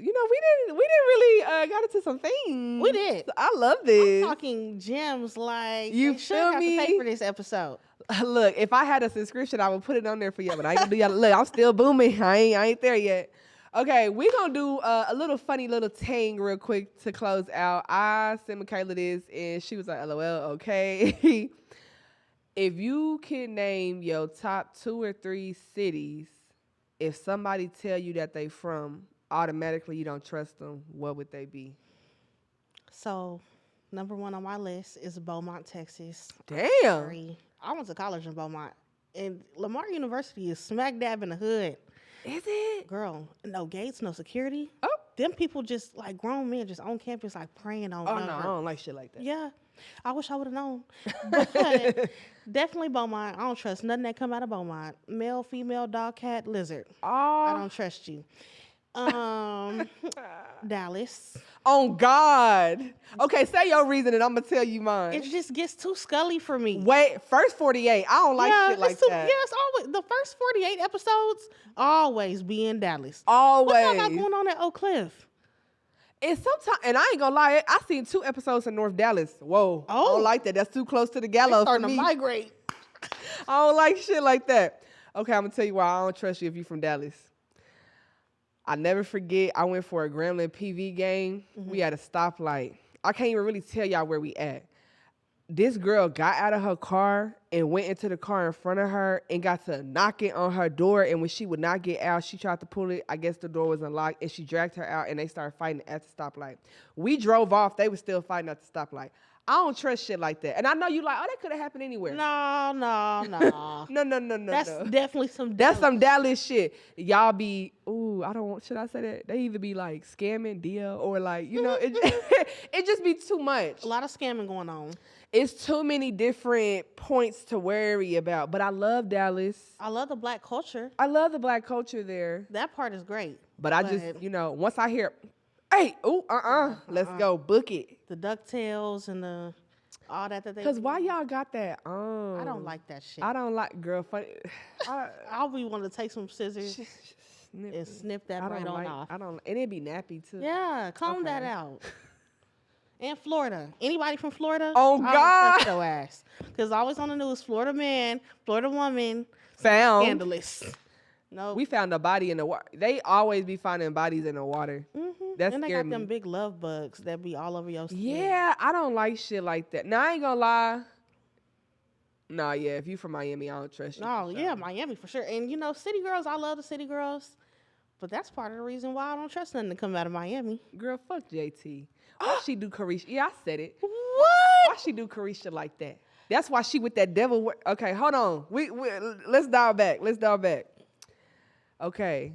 You know, we didn't really got into some things. We did. I love this. I'm talking gems like You they should feel have me? to pay for this episode. Look, if I had a subscription, I would put it on there for you. But I ain't gonna do y'all. Look, I'm still booming. I ain't there yet. Okay, we gonna do a little funny little thing real quick to close out. I sent Mikaela this, and she was like, "LOL." Okay. If you can name your top 2 or 3 cities, if somebody tell you that they from, automatically you don't trust them, what would they be? So, number 1 on my list is Beaumont, Texas. Damn. I went to college in Beaumont. And Lamar University is smack dab in the hood. Is it? Girl, no gates, no security. Oh. Them people just like grown men just on campus like preying on. Oh, young no, I girls. don't like shit like that. Yeah, I wish I would have known. But definitely Beaumont. I don't trust nothing that come out of Beaumont. Male, female, dog, cat, lizard. I Oh, don't trust you. Dallas. oh God. Okay, say your reason and I'm gonna tell you mine. It just gets too scully for me. Wait, first 48. I don't like shit like it's too, that. Yeah, it's always the first 48 episodes always be in Dallas. Always. What y'all got going on at Oak Cliff? And sometimes, and I ain't gonna lie, I seen 2 episodes in North Dallas. Whoa, I Oh. don't like that. That's too close to the gallows for Starting to me. migrate. I don't like shit like that. Okay, I'm gonna tell you why I don't trust you if you from Dallas. I never forget, I went for a Gremlin PV game. We had a stoplight. I can't even really tell y'all where we at. This girl got out of her car and went into the car in front of her and got to knocking on her door. And when she would not get out, she tried to pull it. I guess the door was unlocked and she dragged her out and they started fighting at the stoplight. We drove off. They were still fighting at the stoplight. I don't trust shit like that. And I know you like, oh, that could have happened anywhere. No. No. That's definitely some. That's some Dallas shit. Y'all be, ooh, I don't want, should I say that? They either be like scamming deal or like, you know, it just be too much. A lot of scamming going on. It's too many different points to worry about. But I love Dallas. I love the black culture. I love the black culture there. That part is great. But I just, you know, once I hear, hey, let's go, book it. The DuckTales and the all that they. Because why y'all got that on? I don't like that shit. I don't like, girl, funny. I'll be wanting to take some scissors and snip that I right don't on like, off. and it be nappy too. Yeah, comb that out. And Florida. Anybody from Florida? Oh, I don't God. trust your ass. Because always on the news, Florida man, Florida woman, Found. scandalous. No. We found a body in the water. They always be finding bodies in the water. That And they scared got them me. big love bugs that be all over your skin. Yeah, I don't like shit like that. Now, I ain't gonna lie. Nah, yeah, if you from Miami, I don't trust you. No, yeah, Miami for sure. And you know, city girls, I love the city girls. But that's part of the reason why I don't trust nothing to come out of Miami. Girl, fuck JT. Why she do Carisha? Yeah, I said it. What? Why she do Carisha like that? That's why she with that devil. Okay, hold on. Let's dial back. Okay.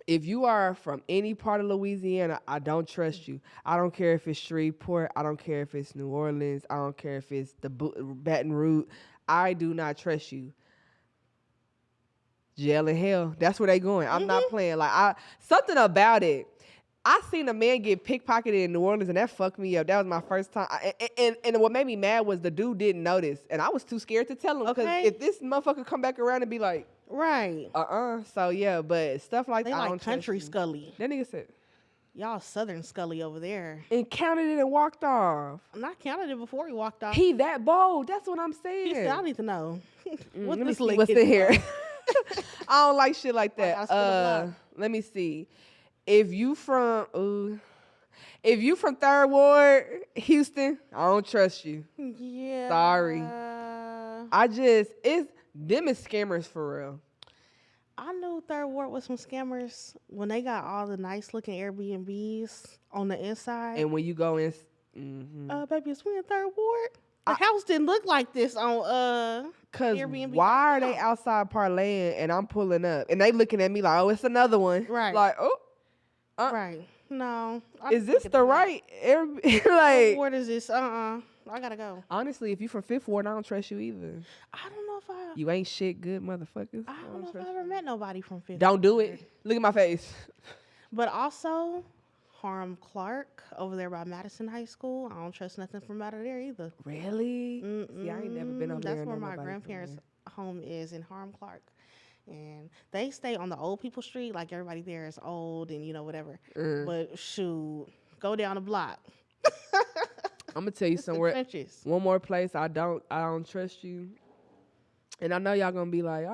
If you are from any part of Louisiana, I don't trust you. I don't care if it's Shreveport. I don't care if it's New Orleans. I don't care if it's the Baton Rouge. I do not trust you. Jail and hell. That's where they going. I'm not playing. Like something about it. I seen a man get pickpocketed in New Orleans, and that fucked me up. That was my first time. And what made me mad was the dude didn't notice, and I was too scared to tell him. Because if this motherfucker come back around and be like, Right. So yeah, but stuff like They that. I like don't country trust you. Scully. That nigga said, Y'all Southern Scully over there. and counted it and walked off. I'm not counted it before he walked off. He that bold. That's what I'm saying. He said, I need to know. Let me this see lick what's is in here. for. I don't like shit like gotta that. spin the block. Let me see. If you from Third Ward, Houston, I don't trust you. Yeah. Sorry. It's them is scammers for real. I knew Third Ward was some scammers when they got all the nice looking Airbnbs on the inside. And when you go in, Baby, is we in Third Ward? The house didn't look like this on cause Airbnb. why are they outside parlaying and I'm pulling up and they looking at me like, oh, it's another one. Right. Like, oh, Right. No. I is didn't this look at the that. right Airbnb? Third Like, Ward is this? I gotta go. honestly, if you from Fifth Ward, I don't trust you either. I don't know if I. You ain't shit good motherfuckers. I don't know if trust I ever met nobody from Fifth. Don't do it. Look at my face. But also, Harlem Clark over there by Madison High School. I don't trust nothing from out of there either. Really? See, I ain't never been over there. That's and where know my nobody from grandparents' there. home is in Harlem Clark. And they stay on the old people street, like everybody there is old and, you know, whatever. But shoot, go down the block. I'm gonna tell you The somewhere. trenches. One more place I don't trust you. And I know y'all gonna be like,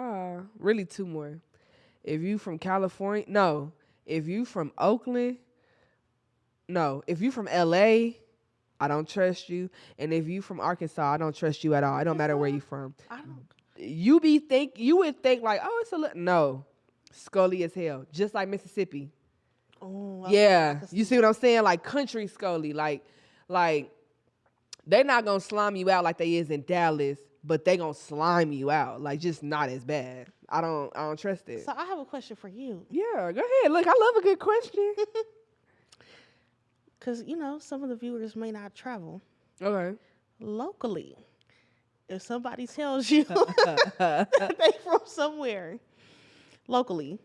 really 2 more. If you from California, no. If you from Oakland, no. If you from LA, I don't trust you. And if you from Arkansas, I don't trust you at all. It don't matter where you from. I don't. You would think like, oh, it's a little, no. Scully as hell. Just like Mississippi. Oh, Yeah. You see what I'm saying? Like country Scully. Like, they're not gonna slime you out like they is in Dallas. but they gonna slime you out. Like, just not as bad. I don't trust it. So I have a question for you. Yeah, go ahead. Look, I love a good question. Because, you know, some of the viewers may not travel Okay. locally. If somebody tells you that they from somewhere locally,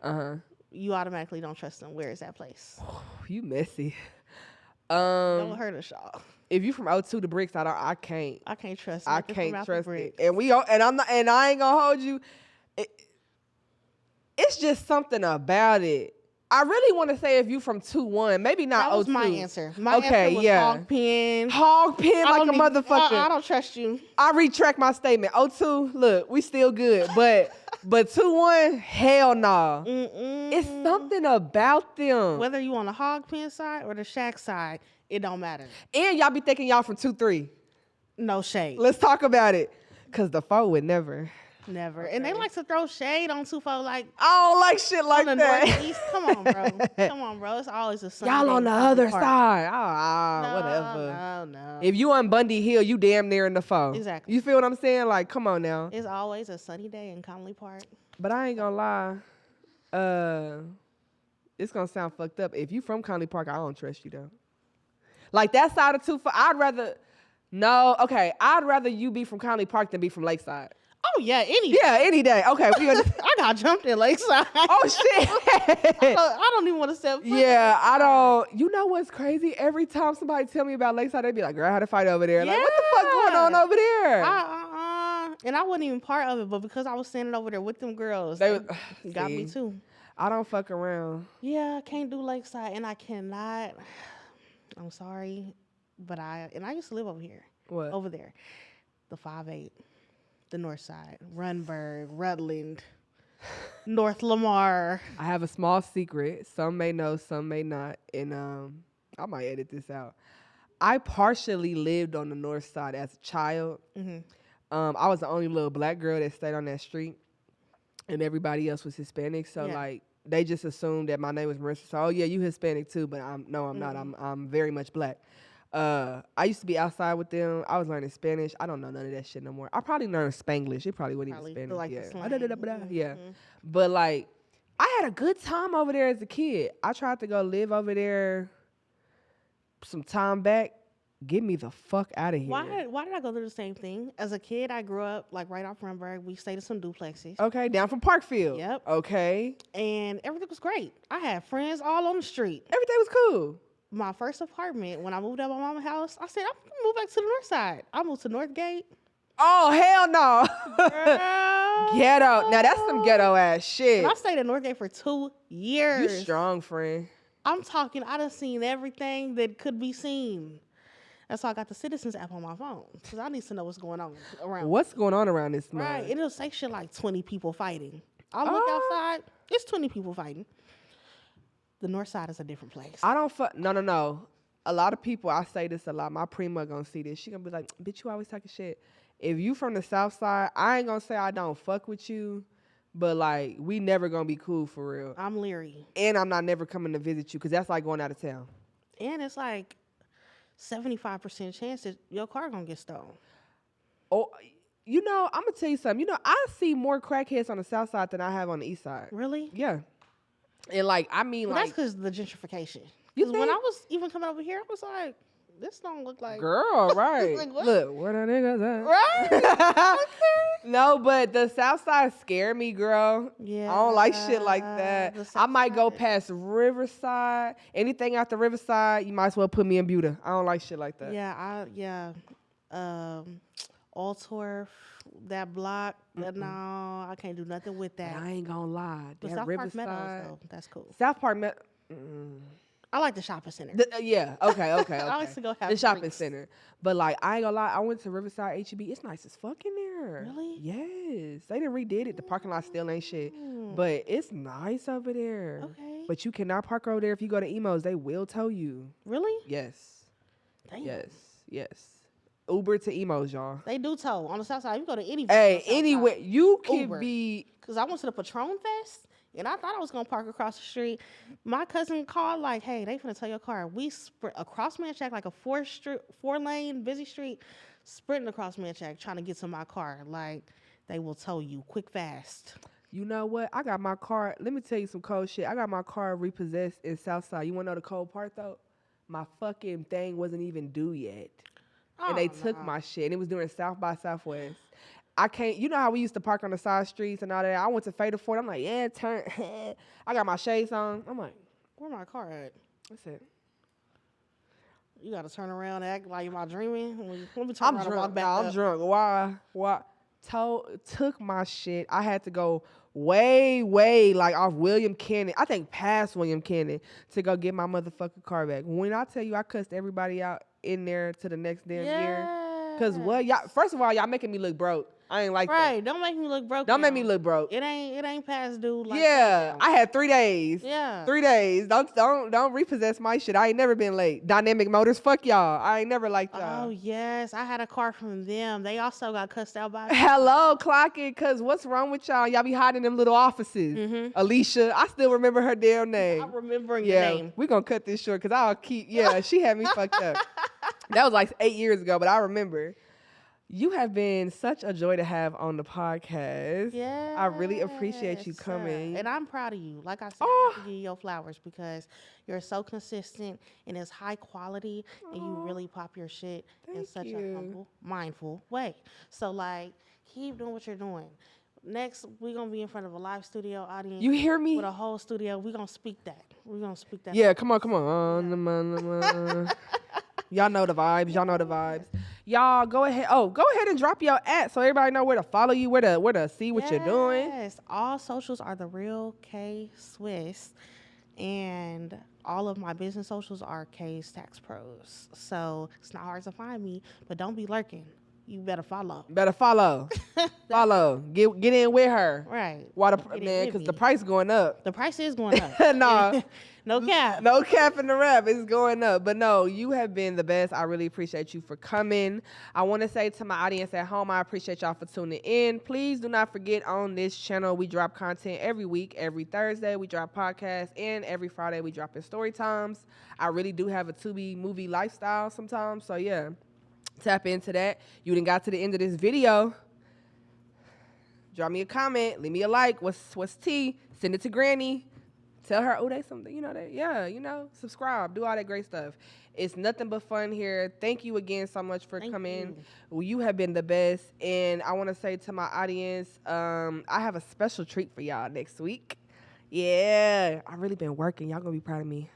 you automatically don't trust them. Where is that place? You messy. Don't hurt us, y'all. If you from O2 to Bricks, I can't. I can't trust. I nothing from can't out the trust it. bricks. And I ain't gonna hold you. It's just something about it. I really want to say if you from 2-1, maybe not That was O2. my answer. My answer was hog pen. Hog pen like a motherfucker. I don't trust you. I retract my statement. O2, look, we still good. But 2-1, hell nah. It's something about them. Whether you on the hog pen side or the shack side, it don't matter. And y'all be thinking y'all from 2-3. No shade. Let's talk about it. Because the foe would never. Never. And they like to throw shade on 2-4 like I don't like shit like on the that. northeast. Come on, bro. Come on, bro. It's always a sunny Y'all day on the in College other Park. side. Whatever. No. If you on Bundy Hill, you damn near in the foe. Exactly. You feel what I'm saying? Like, come on now. It's always a sunny day in Conley Park. But I ain't gonna lie. It's gonna sound fucked up. If you from Conley Park, I don't trust you though. Like that side of 2-4, I'd rather you be from Conley Park than be from Lakeside. Oh yeah, any day. Okay, I got jumped in Lakeside. Oh shit. I don't even want to step foot. Yeah, I don't. You know what's crazy? Every time somebody tell me about Lakeside, they be like, "Girl, I had a fight over there." Like, what the fuck going on over there? And I wasn't even part of it, but because I was standing over there with them girls, They got me too. I don't fuck around. Yeah, I can't do Lakeside, and I cannot. I'm sorry, but I used to live over here. What? Over there, the 5-8, the North Side, Runberg, Rutland, North Lamar. I have a small secret. Some may know, some may not, and I might edit this out. I partially lived on the North Side as a child. I was the only little black girl that stayed on that street, and everybody else was Hispanic. So like they just assumed that my name was Marissa. So, oh yeah, you Hispanic too, but I'm not. I'm very much black. I used to be outside with them. I was learning Spanish. I don't know none of that shit no more. I probably learned Spanglish. It probably wasn't even Spanish. Like Yeah. But like, I had a good time over there as a kid. I tried to go live over there some time back. Get me the fuck out of here. Why did I go through the same thing? As a kid, I grew up like right off Runberg. We stayed in some duplexes. Okay, down from Parkfield. Yep. Okay. And everything was great. I had friends all on the street. Everything was cool. My first apartment, when I moved out of my mama's house, I said, I'm going to move back to the north side. I moved to Northgate. Oh, hell no. Girl. Ghetto. Now, that's some ghetto ass shit. And I stayed in Northgate for 2 years. You strong, friend. I'm talking, I done seen everything that could be seen. That's why I got the Citizens app on my phone. Because I need to know what's going on around. What's going on around this month? Right. It'll say shit like 20 people fighting. I look outside, it's 20 people fighting. The north side is a different place. I don't fuck. No. A lot of people, I say this a lot. My prima gonna see this. She gonna be like, bitch, you always talking shit. If you from the south side, I ain't gonna say I don't fuck with you, but like, we never gonna be cool for real. I'm leery. And I'm not never coming to visit you because that's like going out of town. And it's like 75% chance that your car gonna get stolen. Oh, you know, I'm gonna tell you something. You know, I see more crackheads on the south side than I have on the east side. Really? Yeah. And like, I mean, Well, like, that's because of the gentrification. You Because when think? I was even coming over here, I was like, this don't look like... girl, right? Like, what? Look, where the niggas at? Right? No, but the south side scare me, girl. Yeah. I don't like shit like that. The I South might go Side. past Riverside. Anything after Riverside, you might as well put me in Buda. I don't like shit like that. Yeah. Altorf, that block. No, I can't do nothing with But that. I ain't gonna lie. But That South Park Meadows, Riverside. though, that's cool. South Park Meadows. I like the shopping center. Yeah. Okay. I like to go have the shopping drinks. center. But like, I ain't gonna lie. I went to Riverside HEB. It's nice as fuck in there. Really? Yes. They done redid it. The parking lot still ain't shit. But it's nice over there. Okay. But you cannot park over there if you go to Emos. They will tow you. Really? Yes. Damn. Yes. Uber to Emos, y'all. They do tow on the south side. You go to any. Hey, anyway, you can Uber. be. Because I went to the Patron Fest. And I thought I was gonna park across the street. My cousin called like, "Hey, they finna tow your car." We sprint across Manchac, like a 4-lane busy street, sprinting across Manchac trying to get to my car. Like, they will tow you quick, fast. You know what? I got my car. Let me tell you some cold shit. I got my car repossessed in Southside. You want to know the cold part though? My fucking thing wasn't even due yet, and they took my shit. And it was during South by Southwest. I can't. You know how we used to park on the side streets and all that. I went to Fader Ford. I'm like, yeah, turn. I got my shades on. I'm like, Where my car at? that's it. You gotta turn around and act like you're dreaming. Let me turn I'm around and walk drunk. back Nah, up. I'm drunk. Why? Took my shit. I had to go way like off William Cannon. I think past William Cannon to go get my motherfucking car back. When I tell you I cussed everybody out in there to the next damn year. Cause what y'all? First of all, y'all making me look broke. I ain't like that. Right, don't make me look broke. Don't make now. me look broke. It ain't past due. Like Yeah, that I had 3 days. Yeah. 3 days. Don't repossess my shit. I ain't never been late. Dynamic Motors, fuck y'all. I ain't never liked y'all. Oh yes, I had a car from them. They also got cussed out by. Hello, clock it, cause what's wrong with y'all? Y'all be hiding them little offices. Alicia, I still remember her damn name. I'm remembering your name. We gonna cut this short, cause I'll keep. Yeah, she had me fucked up. That was like 8 years ago, but I remember. You have been such a joy to have on the podcast. Yeah, I really appreciate you coming. and I'm proud of you. Like I said, I have to give you your flowers because you're so consistent and it's high quality, and you really pop your shit in such a humble, mindful way. So like, keep doing what you're doing. Next, we're gonna be in front of a live studio audience. You hear me? With a whole studio. We're gonna speak that. Yeah, come on. Y'all know the vibes. Y'all go ahead and drop your at so everybody know where to follow you, where to see what you're doing. Yes, all socials are the real K Swiss, and all of my business socials are K's Tax Pros. So it's not hard to find me, but don't be lurking. You better follow. Follow. Get in with her. Right. Why Get in man? with Because me. the price going up. The price is going up. Nah. No cap. No cap in the rap. It's going up. But no, you have been the best. I really appreciate you for coming. I want to say to my audience at home, I appreciate y'all for tuning in. Please do not forget, on this channel, we drop content every week. Every Thursday, we drop podcasts. And every Friday, we drop in story times. I really do have a to-be movie lifestyle sometimes. So, yeah, tap into that. You done got to the end of this video. Drop me a comment. Leave me a like. What's tea? Send it to Granny. Tell her, they something, subscribe, do all that great stuff. It's nothing but fun here. Thank you again so much for coming. You have been the best. And I want to say to my audience, I have a special treat for y'all next week. Yeah, I've really been working. Y'all going to be proud of me.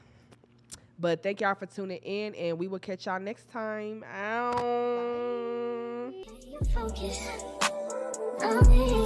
But thank y'all for tuning in, and we will catch y'all next time. Ow. Focus on me.